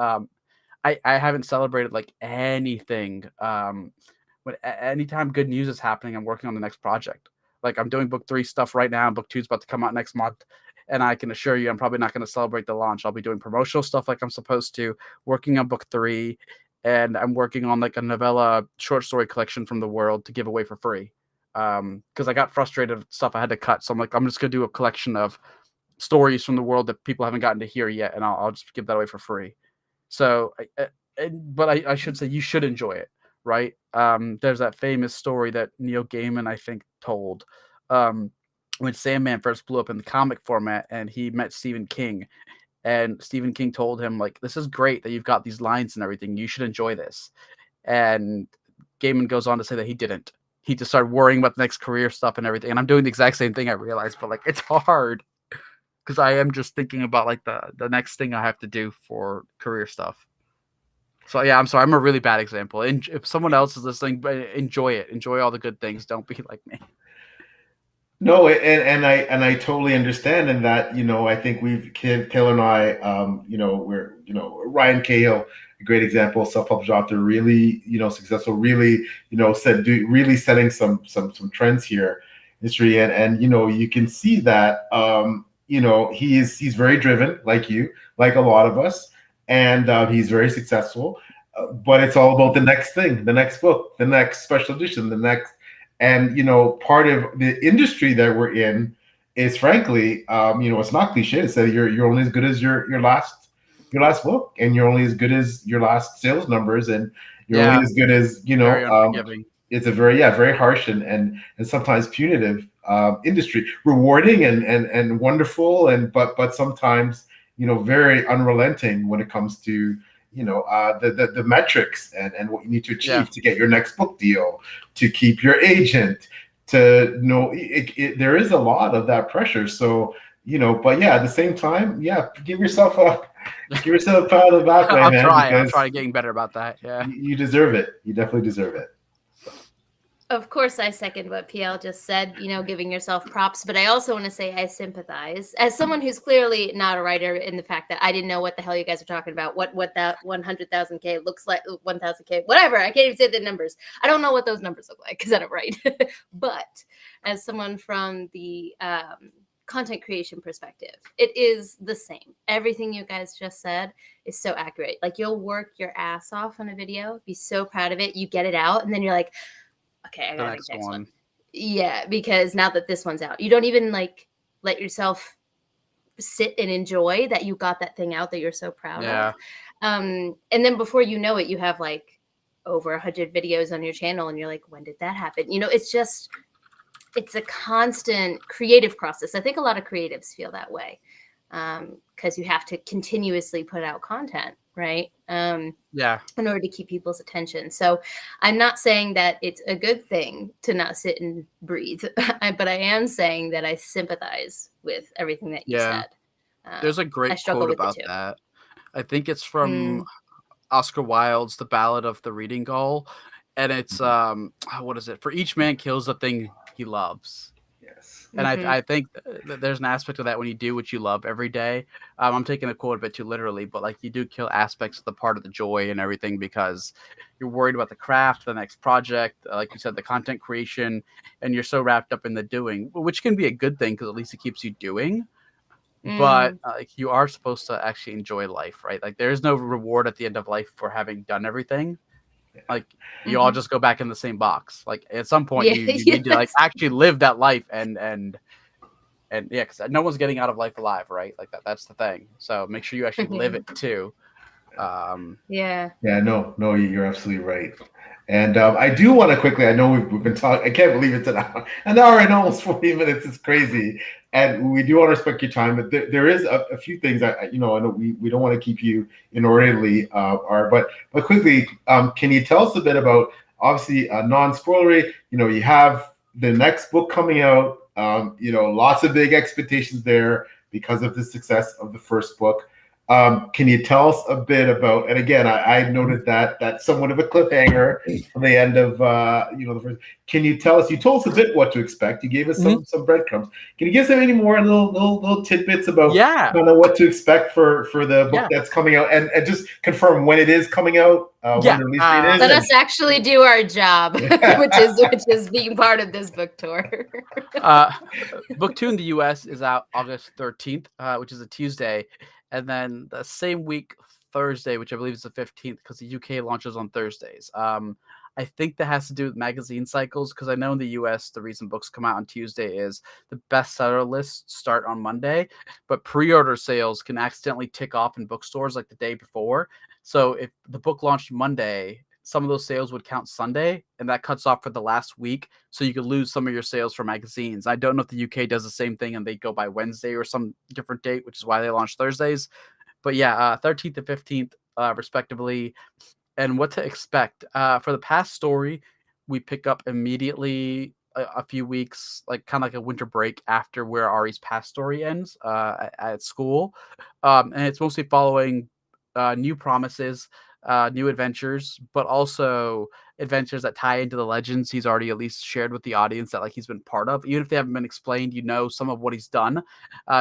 I haven't celebrated like anything. But anytime good news is happening, I'm working on the next project. Like I'm doing book three stuff right now, and book two is about to come out next month. And I can assure you, I'm probably not going to celebrate the launch. I'll be doing promotional stuff like I'm supposed to, working on book three, and I'm working on like a novella short story collection from the world to give away for free. Because I got frustrated with stuff I had to cut. So I'm like, I'm just going to do a collection of stories from the world that people haven't gotten to hear yet, and I'll just give that away for free. So, but I should say you should enjoy it, right? There's that famous story that Neil Gaiman, I think, told when Sandman first blew up in the comic format, and he met Stephen King. And Stephen King told him, like, this is great that you've got these lines and everything. You should enjoy this. And Gaiman goes on to say that he didn't. He just started worrying about the next career stuff and everything. And I'm doing the exact same thing, I realized, but like it's hard because I am just thinking about like the next thing I have to do for career stuff. So yeah, I'm sorry. I'm a really bad example. And if someone else is listening, enjoy it. Enjoy all the good things. Don't be like me. No, and I totally understand, and that I think Taylor and I, we're Ryan Cahill, a great example, self-published author, really successful, really really setting some trends here in history, and you can see that he's very driven, like you, like a lot of us, and he's very successful, but it's all about the next thing, the next book, the next special edition, the next. And part of the industry that we're in is, frankly, it's not cliche to say you're only as good as your last book, and you're only as good as your last sales numbers, and you're only as good as it's a very harsh and sometimes punitive industry, rewarding and wonderful, but sometimes very unrelenting when it comes to the metrics and what you need to achieve to get your next book deal, to keep your agent, to there is a lot of that pressure. So but yeah, at the same time, give yourself a pat on the back, my man. I'll try getting better about that. Yeah, you deserve it. You definitely deserve it. Of course, I second what PL just said, giving yourself props. But I also want to say I sympathize as someone who's clearly not a writer, in the fact that I didn't know what the hell you guys are talking about, what that 100,000K looks like, 1,000K, whatever. I can't even say the numbers. I don't know what those numbers look like because I don't write. But as someone from the content creation perspective, it is the same. Everything you guys just said is so accurate. Like, you'll work your ass off on a video, be so proud of it, you get it out, and then you're like, okay, I got the next one. Yeah, because now that this one's out, you don't even let yourself sit and enjoy that you got that thing out that you're so proud of. And then before you know it, you have over 100 videos on your channel, and you're like, when did that happen? It's a constant creative process. I think a lot of creatives feel that way because you have to continuously put out content, right? In order to keep people's attention. So I'm not saying that it's a good thing to not sit and breathe, but I am saying that I sympathize with everything that you said. There's a great quote about that. I think it's from Oscar Wilde's The Ballad of the Reading Gull. And it's, what is it? For each man kills the thing he loves. Yes. And I think that there's an aspect of that when you do what you love every day. I'm taking a quote a bit too literally, but you do kill aspects of the part of the joy and everything because you're worried about the craft, the next project, like you said, the content creation, and you're so wrapped up in the doing, which can be a good thing because at least it keeps you doing. But you are supposed to actually enjoy life, right? There's no reward at the end of life for having done everything. You all just go back in the same box. At some point you need to actually live that life and because no one's getting out of life alive, right? That's the thing. So make sure you actually live it too. No, you're absolutely right. And I do want to quickly, I know we've been talking, I can't believe it's an hour and almost 40 minutes. It's crazy. And we do want to respect your time, but there is a few things I know we don't want to keep you inordinately, but quickly, can you tell us a bit about, obviously, non-spoilery, you have the next book coming out, lots of big expectations there because of the success of the first book. Can you tell us a bit about, and again, I noted that's somewhat of a cliffhanger from the end of, the first. Can you tell us, you told us a bit what to expect. You gave us some breadcrumbs. Can you give us any more little tidbits about kind of what to expect for the book that's coming out, and just confirm when it is coming out, when the release date is? Let us actually do our job, which is being part of this book tour. Book 2 in the US is out August 13th, which is a Tuesday. And then the same week, Thursday, which I believe is the 15th, because the UK launches on Thursdays. I think that has to do with magazine cycles, because I know in the US, the reason books come out on Tuesday is the bestseller lists start on Monday, but pre-order sales can accidentally tick off in bookstores the day before. So if the book launched Monday, some of those sales would count Sunday, and that cuts off for the last week. So you could lose some of your sales for magazines. I don't know if the UK does the same thing and they go by Wednesday or some different date, which is why they launch Thursdays. But 13th and 15th, respectively. And what to expect. For the past story, we pick up immediately a few weeks, kind of like a winter break after where Ari's past story ends at school. And it's mostly following new promises, new adventures, but also adventures that tie into the legends he's already at least shared with the audience that he's been part of. Even if they haven't been explained, some of what he's done.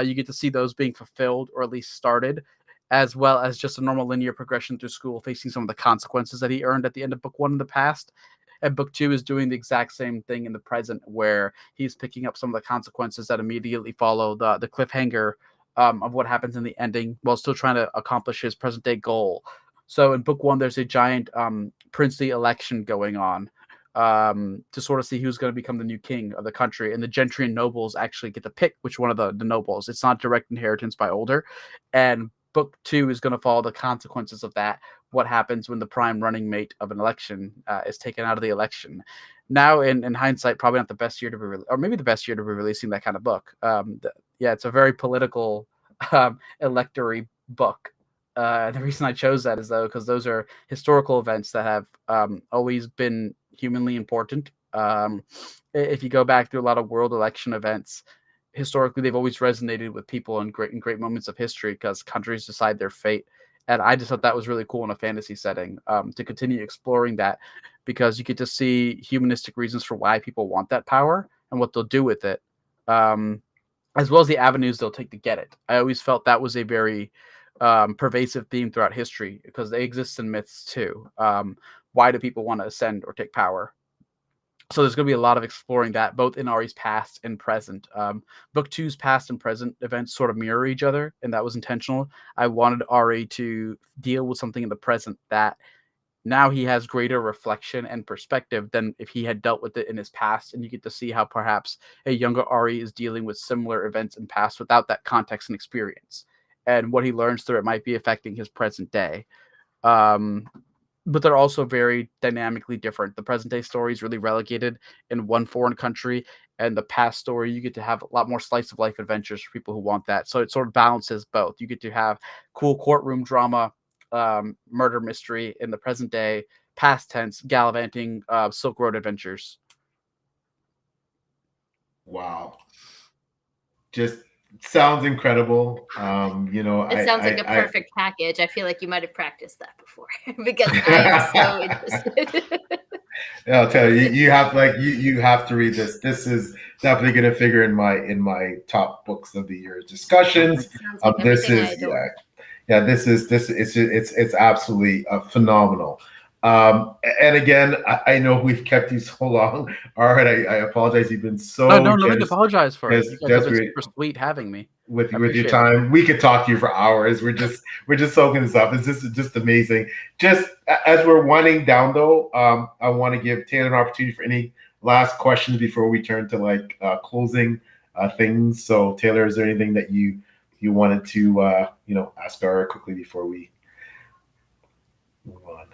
You get to see those being fulfilled or at least started, as well as just a normal linear progression through school, facing some of the consequences that he earned at the end of book 1 in the past. And book 2 is doing the exact same thing in the present, where he's picking up some of the consequences that immediately follow the cliffhanger of what happens in the ending, while still trying to accomplish his present day goal. So in book 1, there's a giant princely election going on to sort of see who's going to become the new king of the country. And the gentry and nobles actually get to pick which one of the nobles. It's not direct inheritance by older. And book 2 is going to follow the consequences of that, what happens when the prime running mate of an election is taken out of the election. Now, in hindsight, probably not the best year to be, or maybe the best year to be releasing that kind of book. Yeah, it's a very political, electory book. The reason I chose that is though because those are historical events that have always been humanly important. If you go back through a lot of world election events, historically they've always resonated with people in great moments of history because countries decide their fate. And I just thought that was really cool in a fantasy setting, to continue exploring that, because you get to see humanistic reasons for why people want that power and what they'll do with it, as well as the avenues they'll take to get it. I always felt that was a very pervasive theme throughout history because they exist in myths too. Why do people want to ascend or take power? So there's going to be a lot of exploring that, both in Ari's past and present. Book two's past and present events sort of mirror each other, and that was intentional. I wanted Ari to deal with something in the present that now he has greater reflection and perspective than if he had dealt with it in his past. And you get to see how perhaps a younger Ari is dealing with similar events in past without that context and experience. And what he learns through it might be affecting his present day. But they're also very dynamically different. The present day story is really relegated in one foreign country, and the past story, you get to have a lot more slice of life adventures for people who want that. So it sort of balances both. You get to have cool courtroom drama, murder mystery in the present day, past tense, gallivanting Silk Road adventures. Wow. Just sounds incredible. It sounds like a perfect package. I feel like you might have practiced that before because I am so interested. Yeah, I'll tell you, you have you have to read this. This is definitely going to figure in my top books of the year discussions. Like this is it's absolutely phenomenal. And again, I know we've kept you so long. All right, I apologize. You've been so no need to apologize for it. You guys have been super sweet having me with your time. We could talk to you for hours. We're just soaking this up. It's just amazing. Just as we're winding down though, I want to give Taylor an opportunity for any last questions before we turn to closing things. So Taylor, is there anything that you wanted to ask Ara quickly before we move on?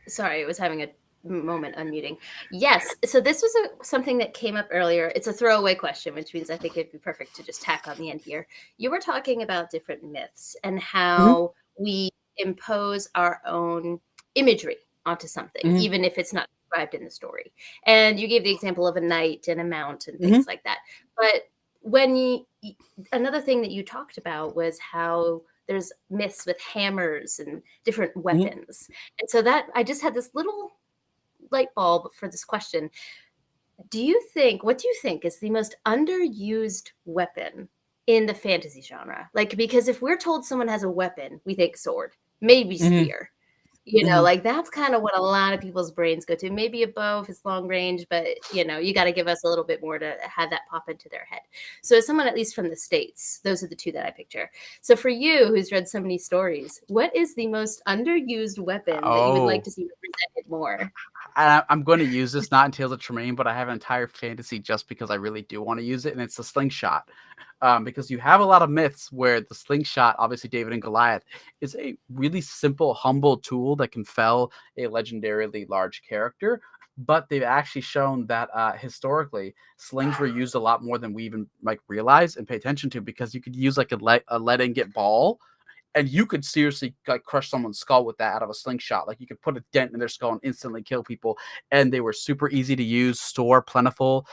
Sorry, I was having a moment unmuting. Yes. So this was something that came up earlier. It's a throwaway question, which means I think it'd be perfect to just tack on the end here. You were talking about different myths and how we impose our own imagery onto something, even if it's not described in the story. And you gave the example of a knight and a mount and things like that. But when another thing that you talked about was how there's myths with hammers and different weapons. And so that I just had this little light bulb for this question. What do you think is the most underused weapon in the fantasy genre? Like, because if we're told someone has a weapon, we think sword, maybe spear. Like that's kind of what a lot of people's brains go to. Maybe a bow if it's long range, but you got to give us a little bit more to have that pop into their head. So as someone, at least from the States, those are the two that I picture. So for you, who's read so many stories, what is the most underused weapon that you would like to see represented more? I'm going to use this not in Tales of Tremaine, but I have an entire fantasy just because I really do want to use it, and it's the slingshot. Because you have a lot of myths where the slingshot, obviously David and Goliath, is a really simple, humble tool that can fell a legendarily large character. But they've actually shown that historically, slings were used a lot more than we even realize and pay attention to, because you could use a lead ingot ball, and you could seriously crush someone's skull with that out of a slingshot. Like you could put a dent in their skull and instantly kill people. And they were super easy to use, store, plentiful.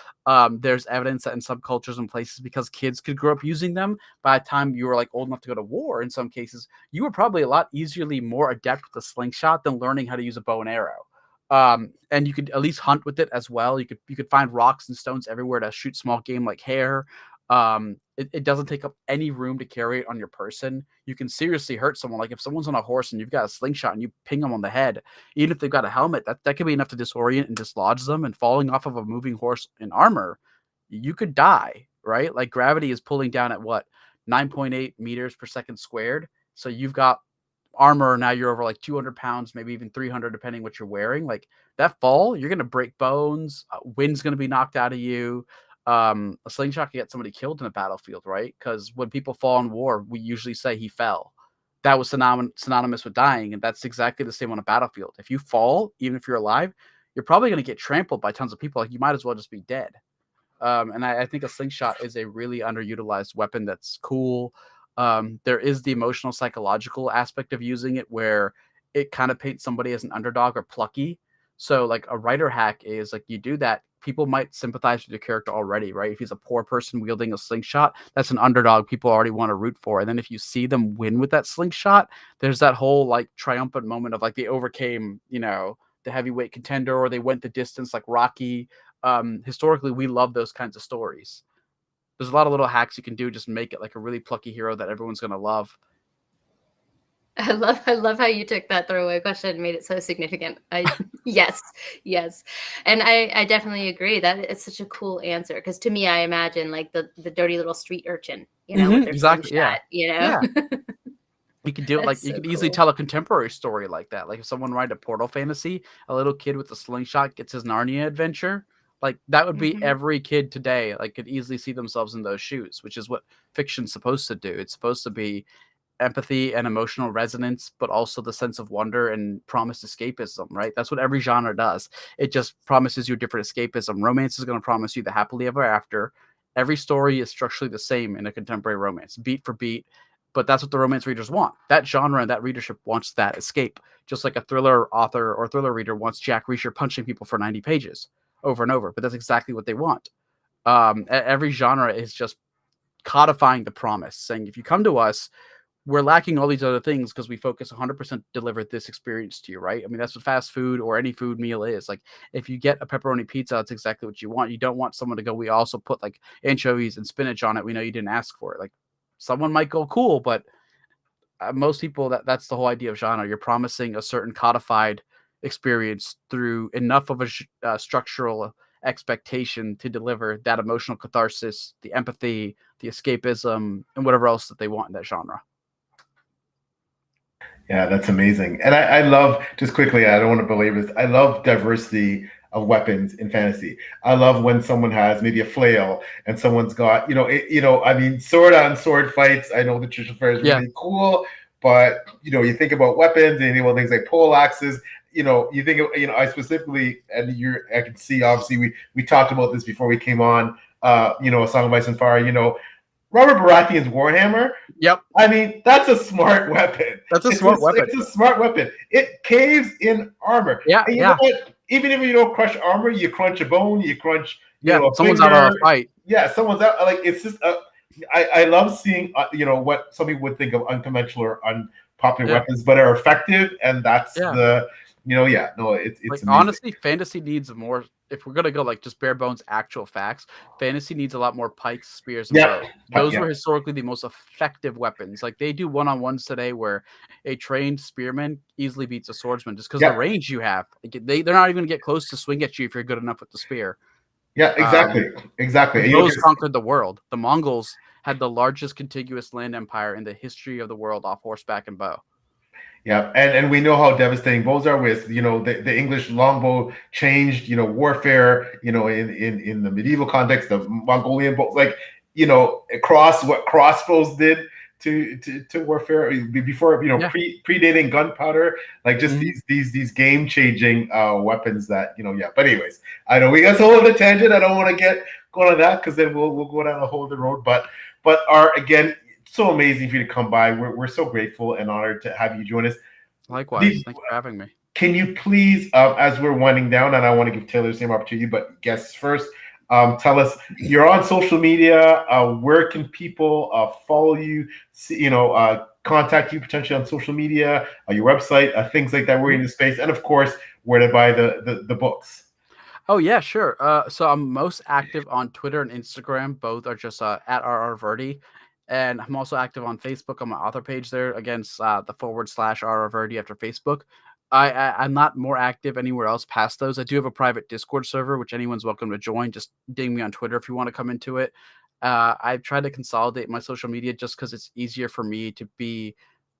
There's evidence that in some cultures and places, because kids could grow up using them, by the time you were old enough to go to war, in some cases, you were probably a lot easily more adept with a slingshot than learning how to use a bow and arrow. And you could at least hunt with it as well. You could find rocks and stones everywhere to shoot small game like hare. It doesn't take up any room to carry it on your person. You can seriously hurt someone. Like if someone's on a horse and you've got a slingshot and you ping them on the head, even if they've got a helmet, that could be enough to disorient and dislodge them. And falling off of a moving horse in armor, you could die, right? Like gravity is pulling down at 9.8 meters per second squared. So you've got armor, now you're over 200 pounds, maybe even 300, depending what you're wearing. Like that fall, you're going to break bones. Wind's going to be knocked out of you. A slingshot can get somebody killed in a battlefield, right? Because when people fall in war, we usually say he fell. that was synonymous with dying. And that's exactly the same on a battlefield. If you fall, even if you're alive, you're probably going to get trampled by tons of people. Like, you might as well just be dead. And I think a slingshot is a really underutilized weapon that's cool. There is the emotional, psychological aspect of using it, where it kind of paints somebody as an underdog or plucky. So like a writer hack is like, you do that, people might sympathize with your character already, right? If he's a poor person wielding a slingshot, that's an underdog people already want to root for. And then if you see them win with that slingshot, there's that whole like triumphant moment of like they overcame, the heavyweight contender, or they went the distance like Rocky. Historically, we love those kinds of stories. There's a lot of little hacks you can do, just make it like a really plucky hero that everyone's going to love. I love how you took that throwaway question and made it so significant. Yes. And I definitely agree that it's such a cool answer, because to me, I imagine like the dirty little street urchin, with their Exactly. slingshot, Yeah. You can do it like you can easily tell a contemporary story like that. Like if someone write a Portal fantasy, a little kid with a slingshot gets his Narnia adventure. Like that would be every kid today. Like could easily see themselves in those shoes, which is what fiction's supposed to do. It's supposed to be empathy and emotional resonance, but also the sense of wonder and promised escapism, right? That's what every genre does. It just promises you different escapism. Romance is going to promise you the happily ever after. Every story is structurally the same in a contemporary romance, beat for beat. But that's what the romance readers want. That genre and that readership wants that escape. Just like a thriller author or thriller reader wants Jack Reacher punching people for 90 pages over and over. But that's exactly what they want. Every genre is just codifying the promise, saying if you come to us, we're lacking all these other things because we focus 100% deliver this experience to you, right? I mean, that's what fast food or any food meal is. Like, if you get a pepperoni pizza, that's exactly what you want. You don't want someone to go, we also put like anchovies and spinach on it. We know you didn't ask for it. Like, someone might go, cool, but most people, that's the whole idea of genre. You're promising a certain codified experience through enough of a structural expectation to deliver that emotional catharsis, the empathy, the escapism, and whatever else that they want in that genre. Yeah, that's amazing. And I love, just quickly, I don't want to belabor this, I love diversity of weapons in fantasy. I love when someone has maybe a flail and someone's got, I mean, sword on sword fights. I know the traditional fair is really cool, but, you think about weapons and things like pole axes. You think of, I specifically, and I can see, obviously, we talked about this before we came on, A Song of Ice and Fire, Robert Baratheon's Warhammer. Yep. I mean, that's a smart weapon. That's a smart weapon. It's a smart weapon. It caves in armor. Yeah. And you know what? Even if you don't crush armor, you crunch a bone, you crunch, someone's out of a fight. Yeah, someone's out. Like, it's just, I love seeing, what some people would think of unconventional or unpopular weapons, but are effective. And that's it's like, honestly, fantasy needs more. If we're gonna go like just bare bones actual facts, fantasy needs a lot more pikes, spears, and bows. Those were historically the most effective weapons. Like, they do one-on-ones today where a trained spearman easily beats a swordsman just because the range you have. Like, they're not even gonna get close to swing at you if you're good enough with the spear. Yeah, exactly. Those conquered the world. The Mongols had the largest contiguous land empire in the history of the world off horseback and bow. Yeah, and we know how devastating bows are. With the English longbow changed warfare. In the medieval context, the Mongolian bow, like across what crossbows did to warfare before predating gunpowder. Like just these game changing weapons that But anyways, I know we got a whole other tangent. I don't want to get going on that because then we'll go down a whole other road. But again, so amazing for you to come by. We're so grateful and honored to have you join us. Likewise. Thanks for having me. Can you please, as we're winding down, and I want to give Taylor the same opportunity, but guests first, tell us, you're on social media. Where can people follow you, contact you potentially on social media, your website, things like that, where you're in the space, and of course, where to buy the books? Oh, yeah, sure. So I'm most active on Twitter and Instagram. Both are just at Virdi. And I'm also active on Facebook on my author page there, against the /RRVirdi after Facebook. I'm not more active anywhere else past those. I do have a private Discord server, which anyone's welcome to join. Just ding me on Twitter if you want to come into it. I've tried to consolidate my social media just because it's easier for me to be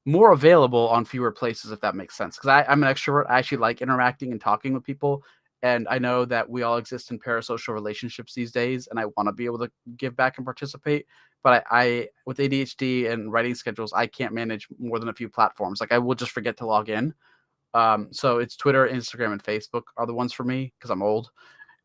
more available on fewer places, if that makes sense. Because I'm an extrovert. I actually like interacting and talking with people. And I know that we all exist in parasocial relationships these days, and I want to be able to give back and participate. but I with ADHD and writing schedules, I can't manage more than a few platforms. Like I will just forget to log in. So it's Twitter, Instagram, and Facebook are the ones for me because I'm old.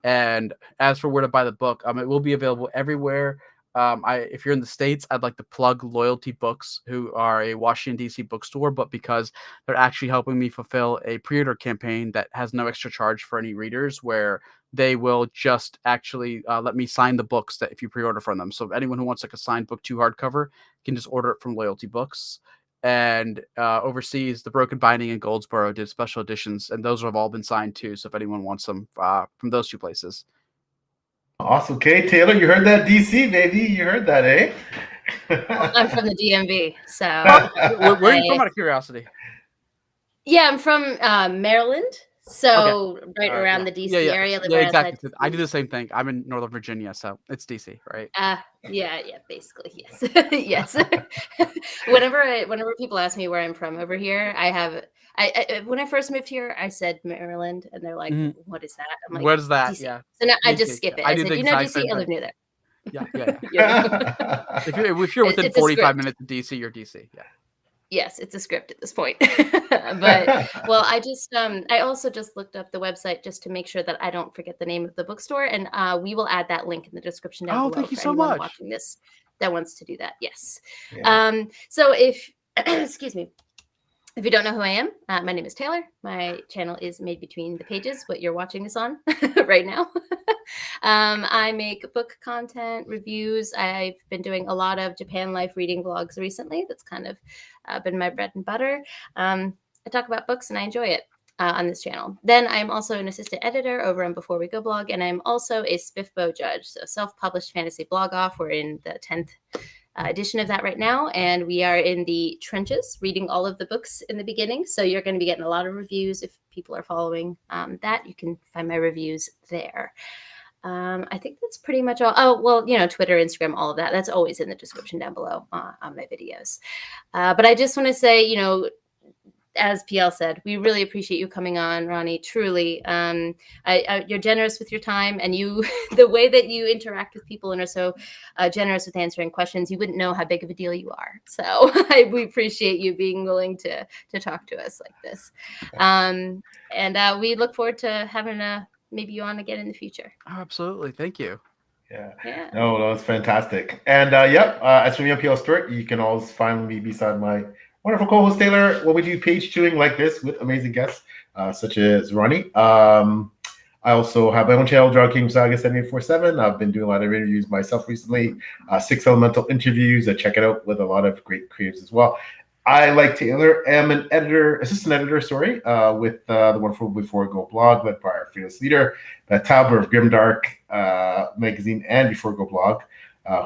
And as for where to buy the book, it will be available everywhere. If you're in the States, I'd like to plug Loyalty Books, who are a Washington, D.C. bookstore, but because they're actually helping me fulfill a pre-order campaign that has no extra charge for any readers, where they will just actually let me sign the books that if you pre-order from them. So anyone who wants like a signed book 2 hardcover can just order it from Loyalty Books. And overseas, The Broken Binding and Goldsboro did special editions, and those have all been signed too. So if anyone wants them from those 2 places. Awesome. Okay, Taylor, you heard that, DC, baby. You heard that, eh? I'm from the DMV, so Where are you from, out of curiosity? Yeah, I'm from Maryland, so right around the DC area. Yeah, exactly. I do the same thing. I'm in Northern Virginia, so it's DC, right? Yeah, basically, yes. Yes. Whenever people ask me where I'm from over here, when I first moved here, I said Maryland, and they're like, "What is that?" I'm like, "What is that?" DC. Yeah. So now I just skip it. I said, "You know, DC, I live near there." Yeah. If you're within 45 minutes of DC, you're DC. Yeah. Yes, it's a script at this point. But well, I also just looked up the website just to make sure that I don't forget the name of the bookstore, and we will add that link in the description down below. Thank you for so anyone much. watching this that wants to do that. Yes. Yeah. So if excuse me. If you don't know who I am, my name is Taylor. My channel is Made Between the Pages, what you're watching this on right now. I make book content, reviews. I've been doing a lot of Japan life reading vlogs recently. That's kind of been my bread and butter. I talk about books and I enjoy it on this channel. Then I'm also an assistant editor over on Before We Go blog, and I'm also a SPIFBO judge, so self-published fantasy blog off. We're in the 10th edition of that right now, and we are in the trenches reading all of the books in the beginning, so you're going to be getting a lot of reviews. If people are following that, you can find my reviews there. I think that's pretty much all. Oh, well, Twitter, Instagram, all of that's always in the description down below on my videos. But I just want to say, as PL said, we really appreciate you coming on, Ronnie. Truly, you're generous with your time, and the way that you interact with people and are so generous with answering questions. You wouldn't know how big of a deal you are. So we appreciate you being willing to talk to us like this. And we look forward to having maybe you on again in the future. Oh, absolutely. Thank you. Yeah. No, that was fantastic. And as for me, I'm PL Stewart. You can always find me beside my wonderful co-host Taylor when we do page chewing like this with amazing guests such as Ronnie. I also have my own channel, Drug King Saga 7847. I've been doing a lot of interviews myself recently, 6 Elemental interviews. I check it out with a lot of great creatives as well. I, like Taylor, am an assistant editor, with the wonderful Before Go blog, led by our fearless leader, Talbot of Grimdark magazine and Before Go blog,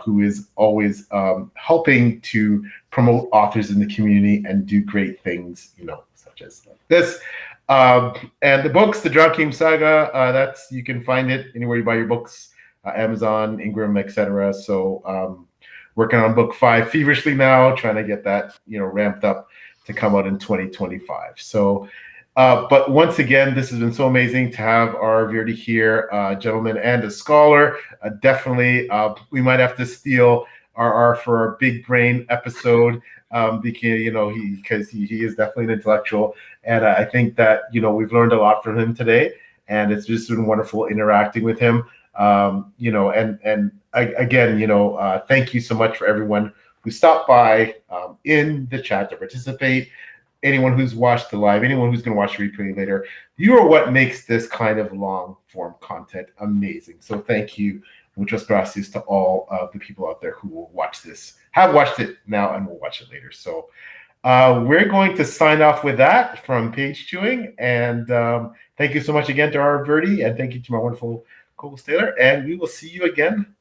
who is always helping to promote authors in the community and do great things, such as this. And the books, the Drug King Saga, you can find it anywhere you buy your books, Amazon, Ingram, etc. So working on book 5 feverishly now, trying to get that, ramped up to come out in 2025. So, but once again, this has been so amazing to have our Virdi here, gentleman and a scholar. Definitely, we might have to steal our for our big brain episode because he is definitely an intellectual, and I think that we've learned a lot from him today, and it's just been wonderful interacting with him. Thank you so much for everyone who stopped by in the chat to participate. Anyone who's watched the live, anyone who's going to watch the replay later, you are what makes this kind of long form content amazing. So thank you. Muchas gracias to all of the people out there who will watch this, have watched it now, and will watch it later. So we're going to sign off with that from Page Chewing. And thank you so much again to our Virdi, and thank you to my wonderful co-host Taylor. And we will see you again